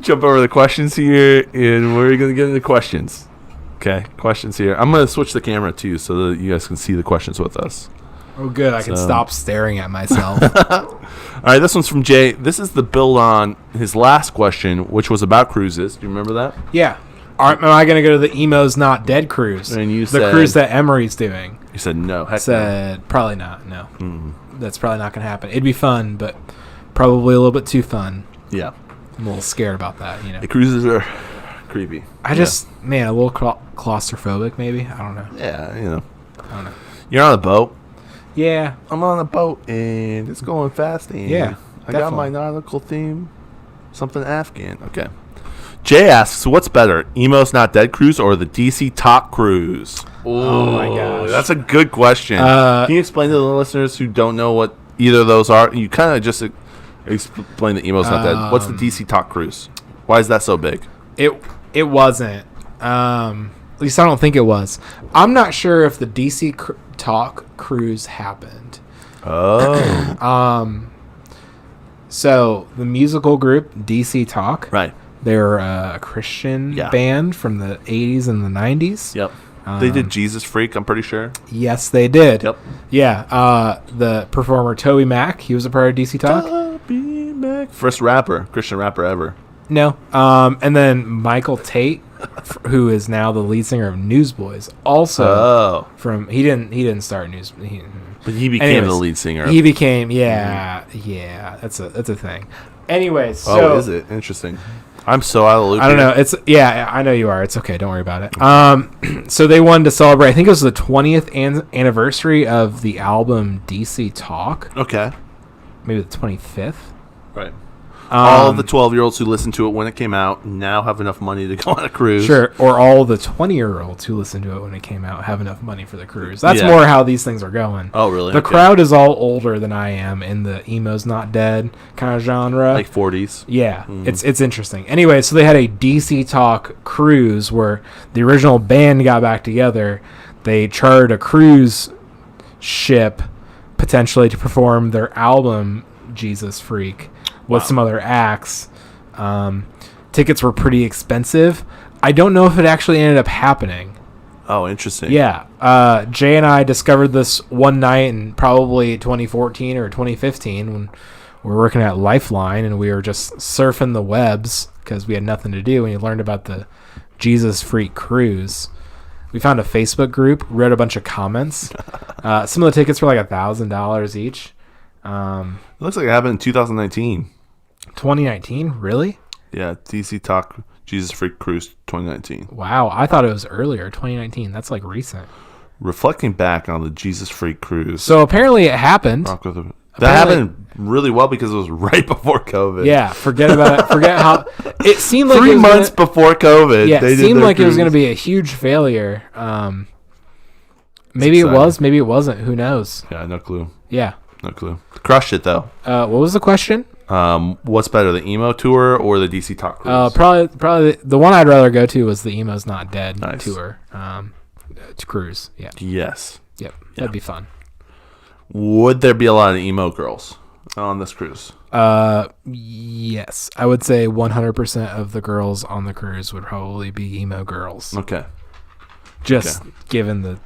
jump over the questions here, and we're gonna get into questions. Okay, questions here. I'm gonna switch the camera too, so that you guys can see the questions with us. Oh, good. I can stop staring at myself. All right, this one's from Jay. This is the build on his last question, which was about cruises. Do you remember that? Yeah. Am I going to go to the Emo's Not Dead cruise? And you said... The cruise that Emery's doing. You said no. Heck no. Probably not, no. That's probably not going to happen. It'd be fun, but probably a little bit too fun. Yeah. I'm a little scared about that, you know. The cruises are creepy. A little claustrophobic maybe. I don't know. Yeah, you know. I don't know. You're on a boat. Yeah. I'm on a boat, and it's going fast. And yeah, I got my nautical theme. Something Afghan. Okay. Jay asks, what's better, Emo's Not Dead cruise or the DC Talk cruise? Oh my gosh. That's a good question. Can you explain to the listeners who don't know what either of those are? You kind of just explain the Emo's Not Dead. What's the DC Talk cruise? Why is that so big? It wasn't. At least I don't think it was. I'm not sure if the DC Talk cruise happened. Oh. So the musical group DC Talk. Right. They're a Christian band from the 80s and the 90s. Yep. They did Jesus Freak, I'm pretty sure. Yes, they did. Yep. Yeah. The performer Toby Mac, he was a part of DC Talk. Toby Mac. First Christian rapper ever. No. And then Michael Tate, who is now the lead singer of Newsboys, also he didn't start but he became the lead singer. He became that's a thing. Anyways, so is it interesting? I'm so out of the loop. I don't know. I know you are. It's okay. Don't worry about it. So they wanted to celebrate. I think it was the 20th anniversary of the album DC Talk. Okay. Maybe the 25th. Right. All of the 12-year-olds who listened to it when it came out now have enough money to go on a cruise. Sure. Or all the 20-year-olds who listened to it when it came out have enough money for the cruise. That's more how these things are going. Oh, really? The crowd is all older than I am in the Emo's Not Dead kind of genre. Like 40s? Yeah. It's interesting. Anyway, so they had a DC Talk cruise where the original band got back together. They chartered a cruise ship potentially to perform their album, Jesus Freak, with some other acts. Tickets were pretty expensive. I don't know if it actually ended up happening. Oh, interesting. Yeah. Jay and I discovered this one night in probably 2014 or 2015 when we were working at Lifeline and we were just surfing the webs because we had nothing to do, and you learned about the Jesus Freak cruise. We found a Facebook group, read a bunch of comments. Some of the tickets were like $1,000 each. It looks like it happened in 2019. 2019? Really? Yeah, DC Talk Jesus Freak Cruise 2019. Wow, I thought it was earlier, 2019. That's like recent. Reflecting back on the Jesus Freak Cruise. So apparently it happened. That happened really well because it was right before COVID. Yeah, forget about it. Forget how it seemed like 3 months before COVID. Yeah, it seemed like it was going to be a huge failure. Maybe it was. Maybe it wasn't. Who knows? Yeah, no clue. Yeah. No clue. Crushed it, though. What was the question? What's better, the emo tour or the DC Talk cruise? Probably the one I'd rather go to was the Emo's Not Dead tour. To cruise. Yeah. Yes. Yep. That'd be fun. Would there be a lot of emo girls on this cruise? Yes. I would say 100% of the girls on the cruise would probably be emo girls. Okay. Just given the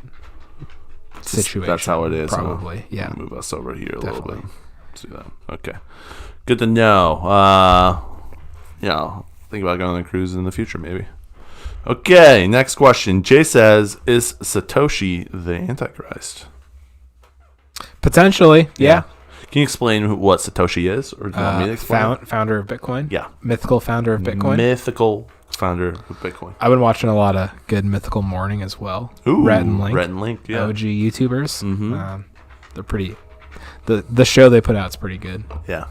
situation. That's how it is. Probably. Yeah. Move us over here a Definitely. little bit. See that. Okay. Good to know. Think about going on a cruise in the future, maybe. Okay, next question. Jay says, is Satoshi the Antichrist? Potentially, yeah. Can you explain what Satoshi is? Or do you want me to explain? Founder of Bitcoin? Yeah. Mythical founder of Bitcoin? Mythical founder of Bitcoin. I've been watching a lot of good Mythical Morning as well. Ooh, Rhett and Link, yeah. OG YouTubers. Mm-hmm. They're pretty... The show they put out is pretty good. Yeah.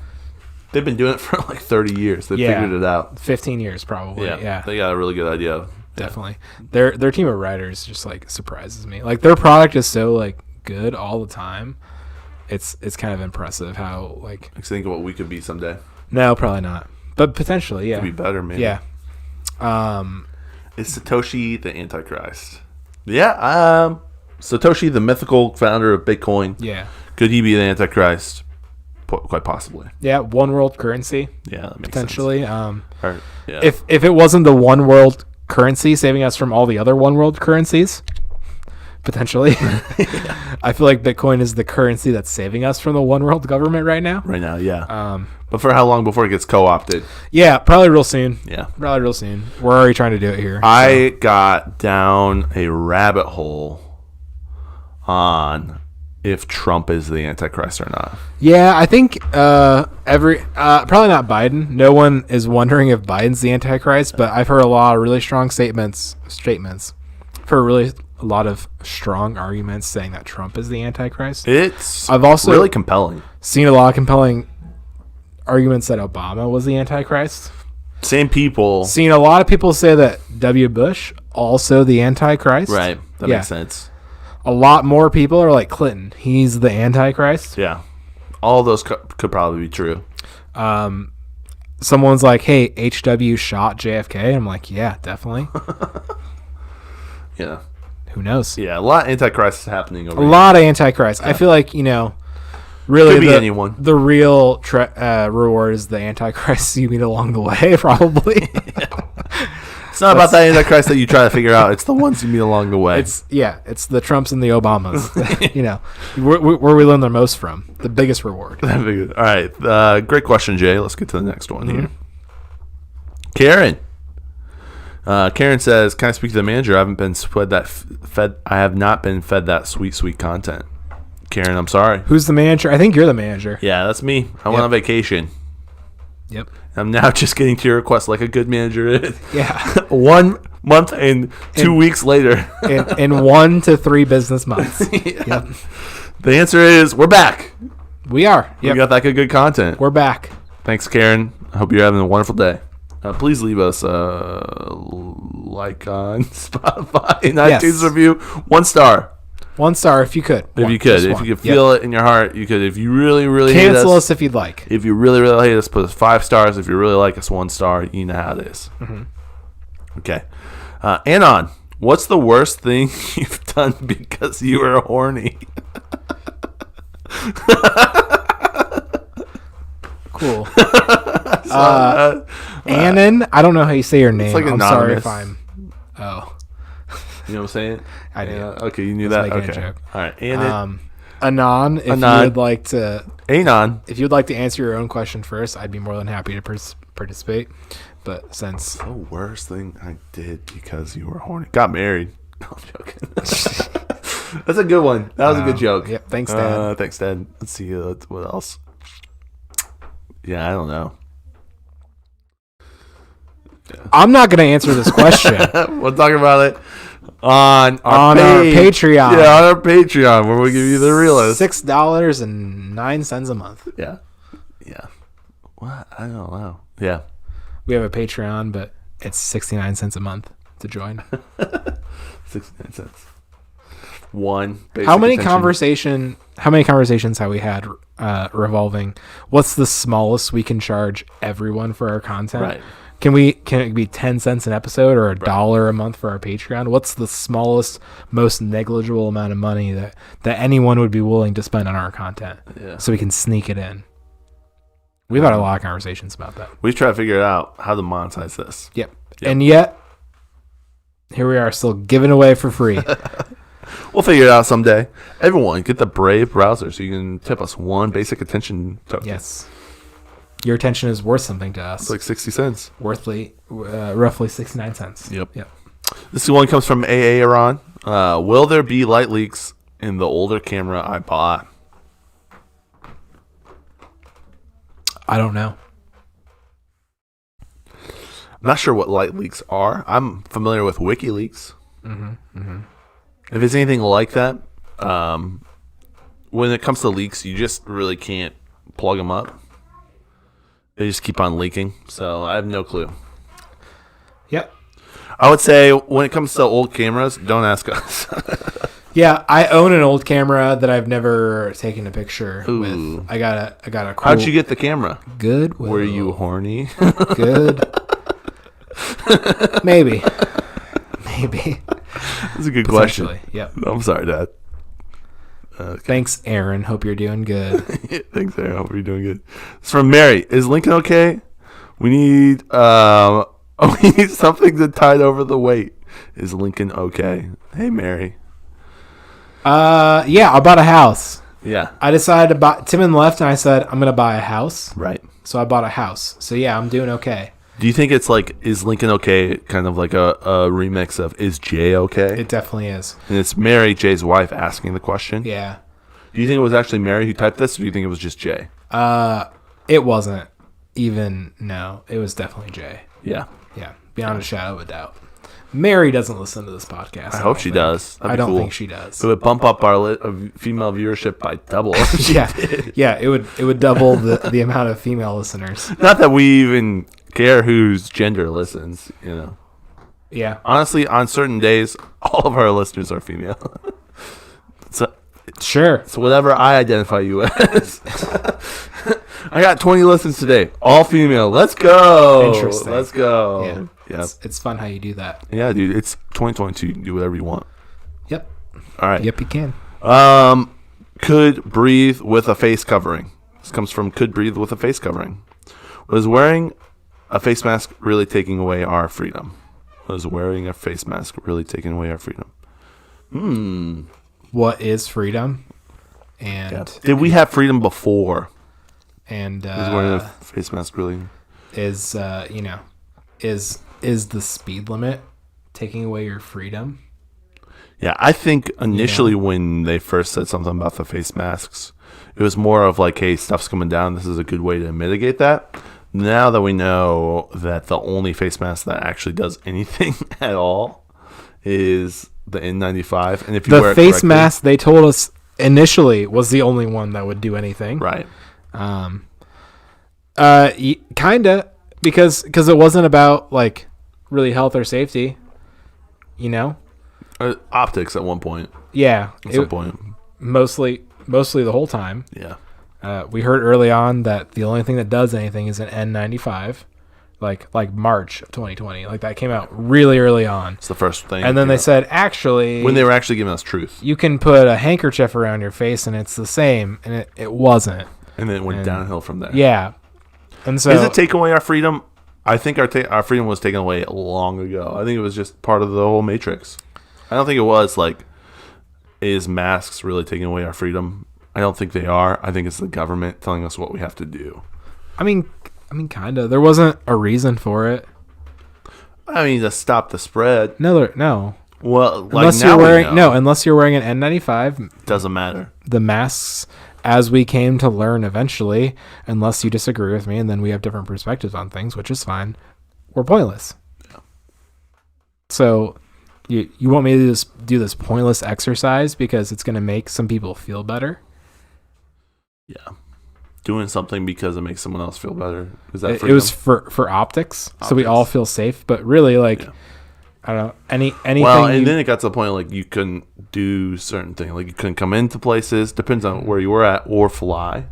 They've been doing it for like 30 years. They figured it out. 15 years probably. Yeah. They got a really good idea. Definitely. Their team of writers just like surprises me. Like their product is so like good all the time. It's kind of impressive how like think of what we could be someday. No, probably not. But potentially, yeah. Could be better, maybe. Yeah. Is Satoshi the Antichrist? Yeah. Satoshi, the mythical founder of Bitcoin. Yeah. Could he be the Antichrist? Quite possibly. Yeah, one world currency. Yeah, that makes potentially. sense. If it wasn't the one world currency saving us from all the other one world currencies, potentially. I feel like Bitcoin is the currency that's saving us from the one world government right now. Right now, yeah. But for how long before it gets co-opted? Yeah, probably real soon. Yeah. Probably real soon. We're already trying to do it here. I got down a rabbit hole on if Trump is the Antichrist or not. Yeah, I think probably not Biden. No one is wondering if Biden's the Antichrist, but I've heard a lot of really strong statements for really a lot of strong arguments saying that Trump is the Antichrist. I've also really compelling. Seen a lot of compelling arguments that Obama was the Antichrist. Same people. Seen a lot of people say that W. Bush also the Antichrist. Right. That makes sense. A lot more people are like Clinton. He's the Antichrist. Yeah. All of those could probably be true. Someone's like, hey, HW shot JFK. I'm like, yeah, definitely. Yeah. Who knows? Yeah, a lot of Antichrist is happening over here. A lot of Antichrist. Yeah. I feel like, really could be anyone. The real reward is the Antichrist you meet along the way, probably. It's not about that Antichrist that you try to figure out. It's the ones you meet along the way. It's the Trumps and the Obamas. Where we learn the most from. The biggest reward. All right. Great question, Jay. Let's get to the next one here. Karen. Karen says, "Can I speak to the manager? I haven't been I have not been fed that sweet content." Karen, I'm sorry. Who's the manager? I think you're the manager. Yeah, that's me. I went on vacation. Yep. I'm now just getting to your request like a good manager is. Yeah. 1 month and 2 weeks later. in 1 to 3 business months. Yeah. Yep. The answer is we're back. We are. Yep. We got that good content. We're back. Thanks, Karen. I hope you're having a wonderful day. Please leave us a like on Spotify and iTunes review. 1 star. 1 star if you could. If you could feel it in your heart, you could. If you really hate us. Cancel us if you'd like. If you really hate us, put us 5 stars. If you really like us, 1 star. You know how it is. Mm-hmm. Okay. Anon, what's the worst thing you've done because you were horny? Cool. Anon, I don't know how you say your name. It's like I'm sorry if I'm. Oh. You know what I'm saying? I do. Okay, you knew that. Okay. All right. Anon, if you'd like to. Anon. If you'd like to answer your own question first, I'd be more than happy to participate. But since the worst thing I did because you were horny, got married. No, I'm joking. That's a good one. That was a good joke. Yep. Thanks, Dad. Thanks, Dad. Let's see what else. Yeah, I don't know. Yeah. I'm not going to answer this question. We'll talk about it on our Patreon. Yeah, on our Patreon, where we give you the realist. $6.09 a month. Yeah. What? I don't know. Yeah. We have a Patreon, but it's 69 cents a month to join. 69 cents. one. How many conversations have we had revolving? What's the smallest we can charge everyone for our content? Right. Can it be 10 cents an episode or $1 a month for our Patreon? What's the smallest, most negligible amount of money that anyone would be willing to spend on our content? Yeah. So we can sneak it in. We've had a lot of conversations about that. We've tried to figure out how to monetize this. Yep. And yet, here we are still giving away for free. We'll figure it out someday. Everyone, get the Brave browser so you can tip us one basic attention token. Yes. Your attention is worth something to us. It's like 60 cents. Roughly 69 cents. Yep. This one comes from AA Iran. Will there be light leaks in the older camera I bought? I don't know. I'm not sure what light leaks are. I'm familiar with WikiLeaks. If it's anything like that, when it comes to leaks, you just really can't plug them up. They just keep on leaking. So I have no clue. Yep. I would say when it comes to old cameras, don't ask us. Yeah, I own an old camera that I've never taken a picture with. I got a cool. How'd you get the camera? Good. Were you horny? Good. Maybe. That's a good question. Yep. I'm sorry, Dad. Thanks, Aaron. Hope you're doing good. Thanks, Aaron. Hope you're doing good. It's from Mary. Is Lincoln okay? We need something to tide over the weight. Is Lincoln okay? Hey, Mary. Yeah, I bought a house. Yeah. I decided to buy. Timon left, and I said I'm gonna buy a house. Right. So I bought a house. So yeah, I'm doing okay. Do you think it's like, is Lincoln okay? Kind of like a remix of Is Jay okay? It definitely is. And it's Mary, Jay's wife, asking the question. Yeah. Do you think it was actually Mary who typed this, or do you think it was just Jay? It wasn't even. No, it was definitely Jay. Yeah. Yeah. Beyond a shadow of a doubt. Mary doesn't listen to this podcast. I hope she does. I don't think she does. It would bump up our female viewership by double. Yeah. It would double the amount of female listeners. Not that we even care whose gender listens, you know. Yeah. Honestly, on certain days, all of our listeners are female. Sure. So whatever I identify you as. I got 20 listens today, all female. Let's go. Interesting. Let's go. Yeah. It's fun how you do that. Yeah, dude. It's 2022. You can do whatever you want. Yep. All right. Yep, you can. Could breathe with a face covering. This comes from Could breathe with a face covering. Was wearing a face mask really taking away our freedom? Was wearing a face mask really taking away our freedom? What is freedom? And did we have freedom before? And is wearing a face mask really? Is the speed limit taking away your freedom? Yeah, I think initially when they first said something about the face masks, it was more of like, hey, stuff's coming down. This is a good way to mitigate that. Now that we know that the only face mask that actually does anything at all is the N95, and if you wear the face mask they told us initially was the only one that would do anything, right? Kinda, because it wasn't about like really health or safety, you know. Optics at one point. Yeah, at some point. Mostly the whole time. Yeah. We heard early on that the only thing that does anything is an N95, like March of 2020. Like that came out really early on. It's the first thing. And then they said, actually, when they were actually giving us truth, you can put a handkerchief around your face and it's the same, and it wasn't. And then it went downhill from there. Yeah. And so, is it taking away our freedom? I think our freedom was taken away long ago. I think it was just part of the whole Matrix. I don't think it was like, is masks really taking away our freedom? I don't think they are. I think it's the government telling us what we have to do. I mean, kind of. There wasn't a reason for it. I mean, to stop the spread. No. Well, unless you're wearing an N95, doesn't matter. The masks, as we came to learn eventually, unless you disagree with me, and then we have different perspectives on things, which is fine, were pointless. Yeah. So, you want me to just do this pointless exercise because it's going to make some people feel better? Yeah. Doing something because it makes someone else feel better. Is that freedom? It was for optics, so we all feel safe. But really, I don't know. Anything. Well, and then it got to the point like you couldn't do certain things. Like you couldn't come into places. Depends on where you were at, or fly.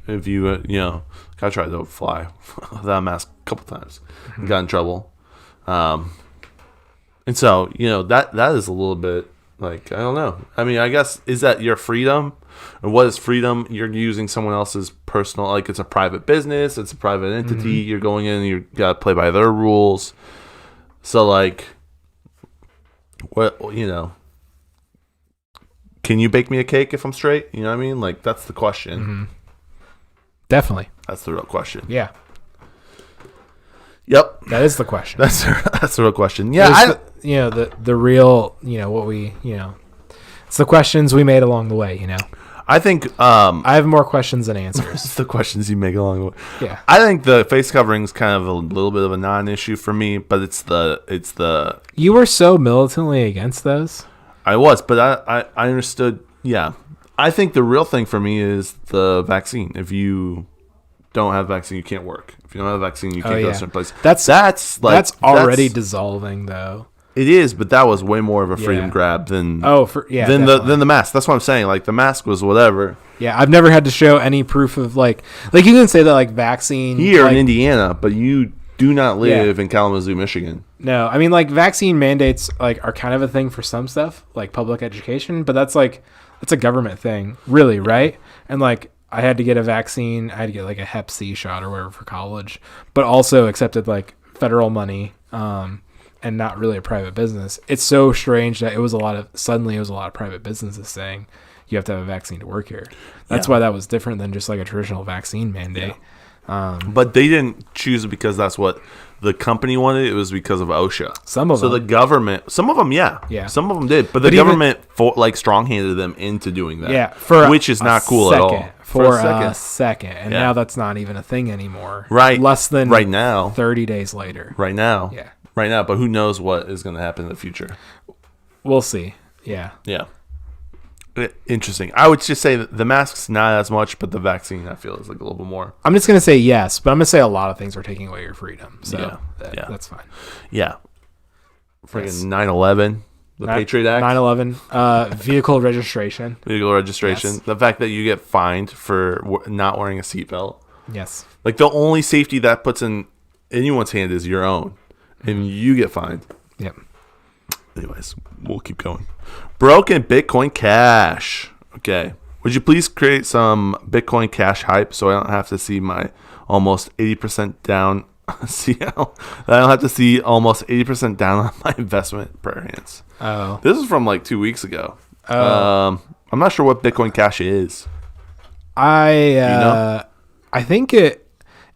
If you I tried to fly without a mask a couple times, and got in trouble. And so that is a little bit like, I don't know. I mean, I guess, is that your freedom? And what is freedom? You're using someone else's personal, like it's a private business, it's a private entity. You're going in and you got to play by their rules. So like, what, can you bake me a cake if I'm straight? You know what I mean? Like, that's the question. Definitely. That's the real question. Yeah. Yep. That is the question. That's the real question. Yeah. The real, what we, it's the questions we made along the way, I think I have more questions than answers. It's the questions you make along the way. Yeah. I think the face covering is kind of a little bit of a non-issue for me, but it's the You were so militantly against those? I was, but I understood. Yeah. I think the real thing for me is the vaccine. If you don't have a vaccine, you can't work. If you don't have a vaccine, you can't go to certain places. That's already dissolving, though. It is, but that was way more of a freedom grab than than the mask. That's what I'm saying. Like, the mask was whatever. Yeah, I've never had to show any proof of like you can say that like vaccine here in Indiana, but you do not live in Kalamazoo, Michigan. No, I mean, like, vaccine mandates like are kind of a thing for some stuff, like public education, but that's a government thing, really, right? And like, I had to get a vaccine. I had to get like a Hep C shot or whatever for college, but also accepted like federal money, and not really a private business. It's so strange that it was a lot of private businesses saying you have to have a vaccine to work here. That's why that was different than just like a traditional vaccine mandate. But they didn't choose it because that's what the company wanted. It was because of OSHA. Some of them. So the government, some of them, yeah. Some of them did. But the government strong-handed them into doing that. Yeah. Which is not cool at all. For a second. And now that's not even a thing anymore. Right. Less than right now. 30 days later. Right now. Yeah. Right now. But who knows what is going to happen in the future. We'll see. Yeah. Yeah. Interesting. I would just say that the mask's not as much, but the vaccine, I feel, is like a little bit more. I'm just going to say yes, but I'm going to say a lot of things are taking away your freedom. So that's fine. Yeah. Freaking 9/11, the Patriot Act. 9/11, vehicle registration. Vehicle registration. Yes. The fact that you get fined for not wearing a seatbelt. Yes. Like, the only safety that puts in anyone's hand is your own, and you get fined. Yep. Anyways, we'll keep going. Broken Bitcoin Cash. Okay. Would you please create some Bitcoin Cash hype so I don't have to see my almost 80% down? I don't have to see almost 80% down on my investment prayer hands. Oh. This is from like 2 weeks ago. Oh. I'm not sure what Bitcoin Cash is. I think it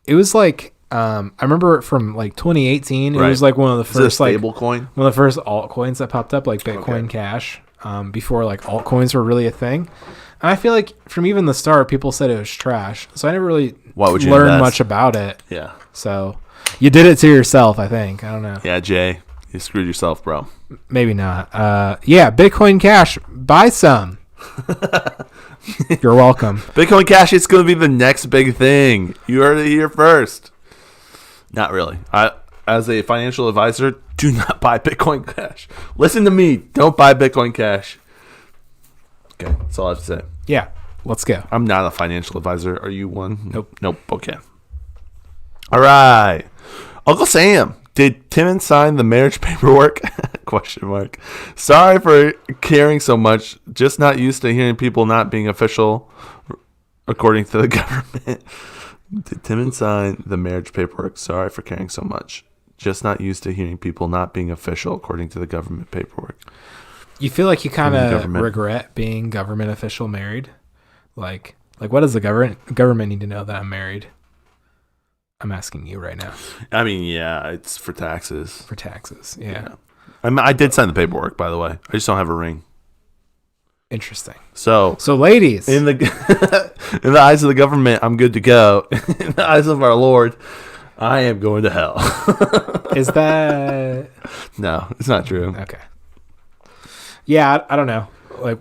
was like, I remember from like 2018. It was like one of the first stable coin, one of the first altcoins that popped up, like Bitcoin Cash. Before like altcoins were really a thing, and I feel like from even the start, people said it was trash. So I never really learned much about it. Yeah. So you did it to yourself, I think. I don't know. Yeah, Jay, you screwed yourself, bro. Maybe not. Yeah, Bitcoin Cash. Buy some. You're welcome. Bitcoin Cash is going to be the next big thing. You heard it here first. Not really. As a financial advisor, do not buy Bitcoin Cash. Listen to me. Don't buy Bitcoin Cash. Okay, that's all I have to say. Yeah, let's go. I'm not a financial advisor. Are you one? Nope. Okay. All right. Uncle Sam, did Timon sign the marriage paperwork? ? Sorry for caring so much. Just not used to hearing people not being official, according to the government. Did Timon sign the marriage paperwork? Sorry for caring so much. Just not used to hearing people not being official according to the government paperwork. You feel like you kind of regret being government official married? Like what does the government need to know that I'm married? I'm asking you right now. I mean, yeah, it's for taxes. For taxes, yeah. I did sign the paperwork, by the way. I just don't have a ring. Interesting. So ladies, in the in the eyes of the government, I'm good to go. In the eyes of our Lord, I am going to hell. Is that? No, it's not true. Okay. Yeah, I don't know. Like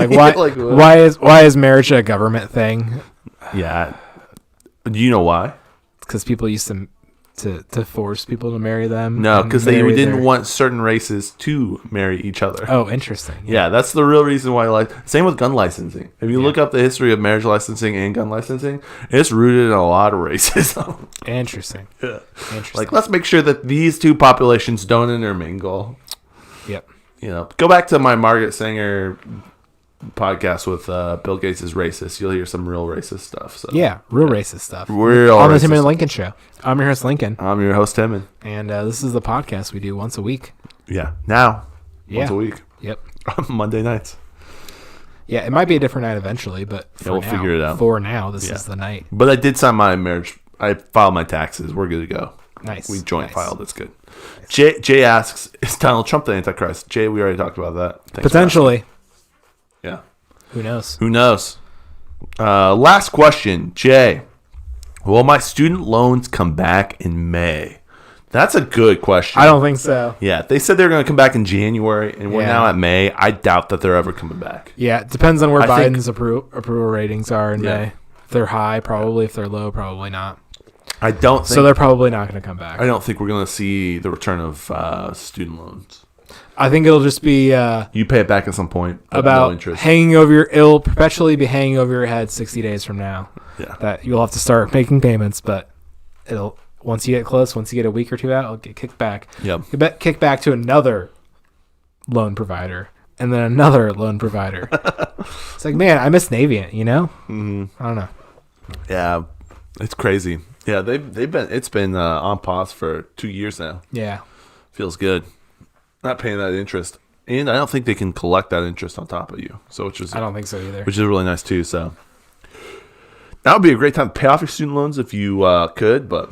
why? why is marriage a government thing? Yeah. Do you know why? Because people used to to force people to marry them. No, because they didn't want certain races to marry each other. Oh, interesting. Yeah, that's the real reason why. Same with gun licensing. If you look up the history of marriage licensing and gun licensing, it's rooted in a lot of racism. Interesting. Yeah. Interesting. Let's make sure that these two populations don't intermingle. Yep. Go back to my Margaret Sanger podcast with Bill Gates is racist. You'll hear some real racist stuff. So real racist stuff. Real on the racist. Timon and Lincoln show. I'm your host Lincoln. I'm your host Timon. And this is the podcast we do once a week. Yeah. Now. Once a week. Yep. Monday nights. Yeah, it might be a different night eventually, but we'll figure it out. For now, this is the night. But I did sign my marriage. I filed my taxes. We're good to go. Nice. We joint filed. That's good. Nice. Jay asks, is Donald Trump the Antichrist? Jay, we already talked about that. Thanks potentially. Yeah. Who knows? Who knows? Last question, Jay. Will my student loans come back in May? That's a good question. I don't think so. Yeah, they said they're going to come back in January, and we're now at May. I doubt that they're ever coming back. Yeah, it depends on where Biden's approval ratings are in May. If they're high, probably. If they're low, probably not. I don't think so. They're probably not going to come back. I don't think we're going to see the return of student loans. I think it'll just be you pay it back at some point about no interest. It'll perpetually be hanging over your head 60 days from now. Yeah, that you'll have to start making payments, but it'll once you get close, once you get a week or two out, it'll get kicked back. Yep, kicked back to another loan provider, and then another loan provider. It's like, man, I miss Navient. Mm-hmm. I don't know. Yeah, it's crazy. Yeah, it's been on pause for 2 years now. Yeah, feels good. Not paying that interest, and I don't think they can collect that interest on top of you. So I don't think so either. Which is really nice too. So that would be a great time to pay off your student loans if you could, but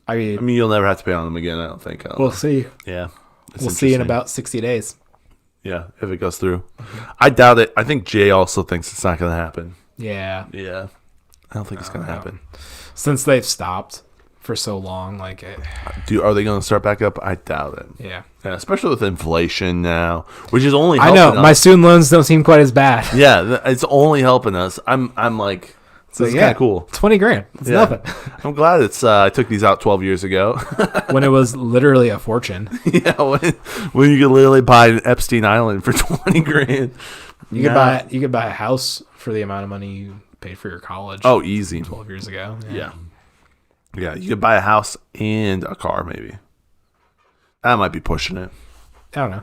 I mean you'll never have to pay on them again. I don't think. We'll see. Yeah, we'll see in about 60 days. Yeah, if it goes through. Mm-hmm. I doubt it. I think Jay also thinks it's not going to happen. Yeah. I don't think it's going to happen since they've stopped for so long. Are they going to start back up? I doubt it. Yeah, especially with inflation now, which is only helping us. My student loans don't seem quite as bad. Yeah, it's only helping us. I'm like, this is kind of cool. $20,000. It's nothing. I'm glad I took these out 12 years ago when it was literally a fortune. Yeah, when you could literally buy an Epstein Island for $20,000. You could buy a house for the amount of money you paid for your college. Oh, easy. 12 years ago. Yeah, you could buy a house and a car, maybe. That might be pushing it. I don't know.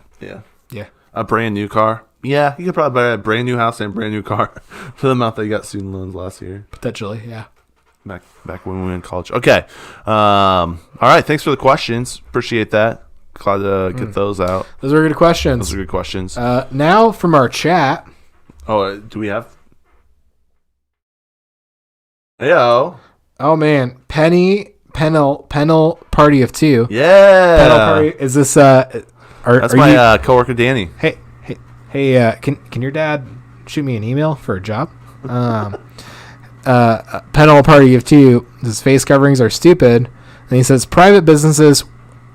Yeah. A brand new car. Yeah, you could probably buy a brand new house and a brand new car for the amount that you got student loans last year. Potentially, yeah. Back when we were in college. Okay. All right. Thanks for the questions. Appreciate that. Glad to get those out. Those are good questions. Now from our chat. Oh, do we have? Heyo. Oh man, Pennell party of two. Yeah. Pennell party. Is this that's my coworker Danny. Hey, can your dad shoot me an email for a job? Pennell party of two. His face coverings are stupid, and he says private businesses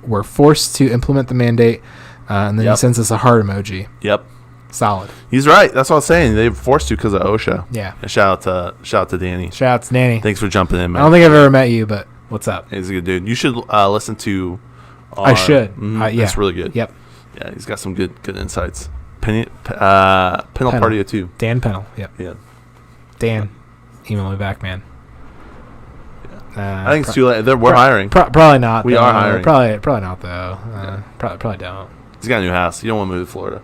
were forced to implement the mandate, and then he sends us a heart emoji. Yep. Solid. He's right. That's what I was saying. They were forced to because of OSHA. Yeah. Shout out to Danny. Shout out to Danny. Thanks for jumping in, man. I don't think I've ever met you, but what's up? He's a good dude. You should listen to. I should. Yeah, it's really good. Yep. Yeah, he's got some good insights. Pennell party of two. Dan Pennell. Yep. Yeah. Dan, email me back, man. I think it's too late. We're hiring. Probably not. We are hiring. Probably not though. Probably don't. He's got a new house. You don't want to move to Florida.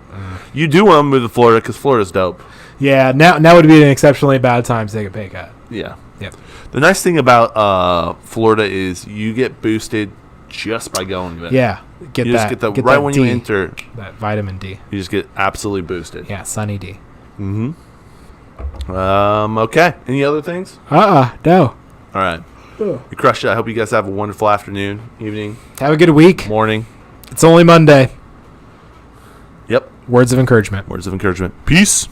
You do want to move to Florida because Florida's dope. Yeah. Now would be an exceptionally bad time to take a pay cut. Yeah. Yep. The nice thing about Florida is you get boosted just by going there. Yeah. Get right when you enter that vitamin D. You just get absolutely boosted. Yeah. Sunny D. Mm-hmm. Okay. Any other things? No. All right. You crushed it. I hope you guys have a wonderful afternoon, evening. Have a good week. Morning. It's only Monday. Yep. Words of encouragement. Peace.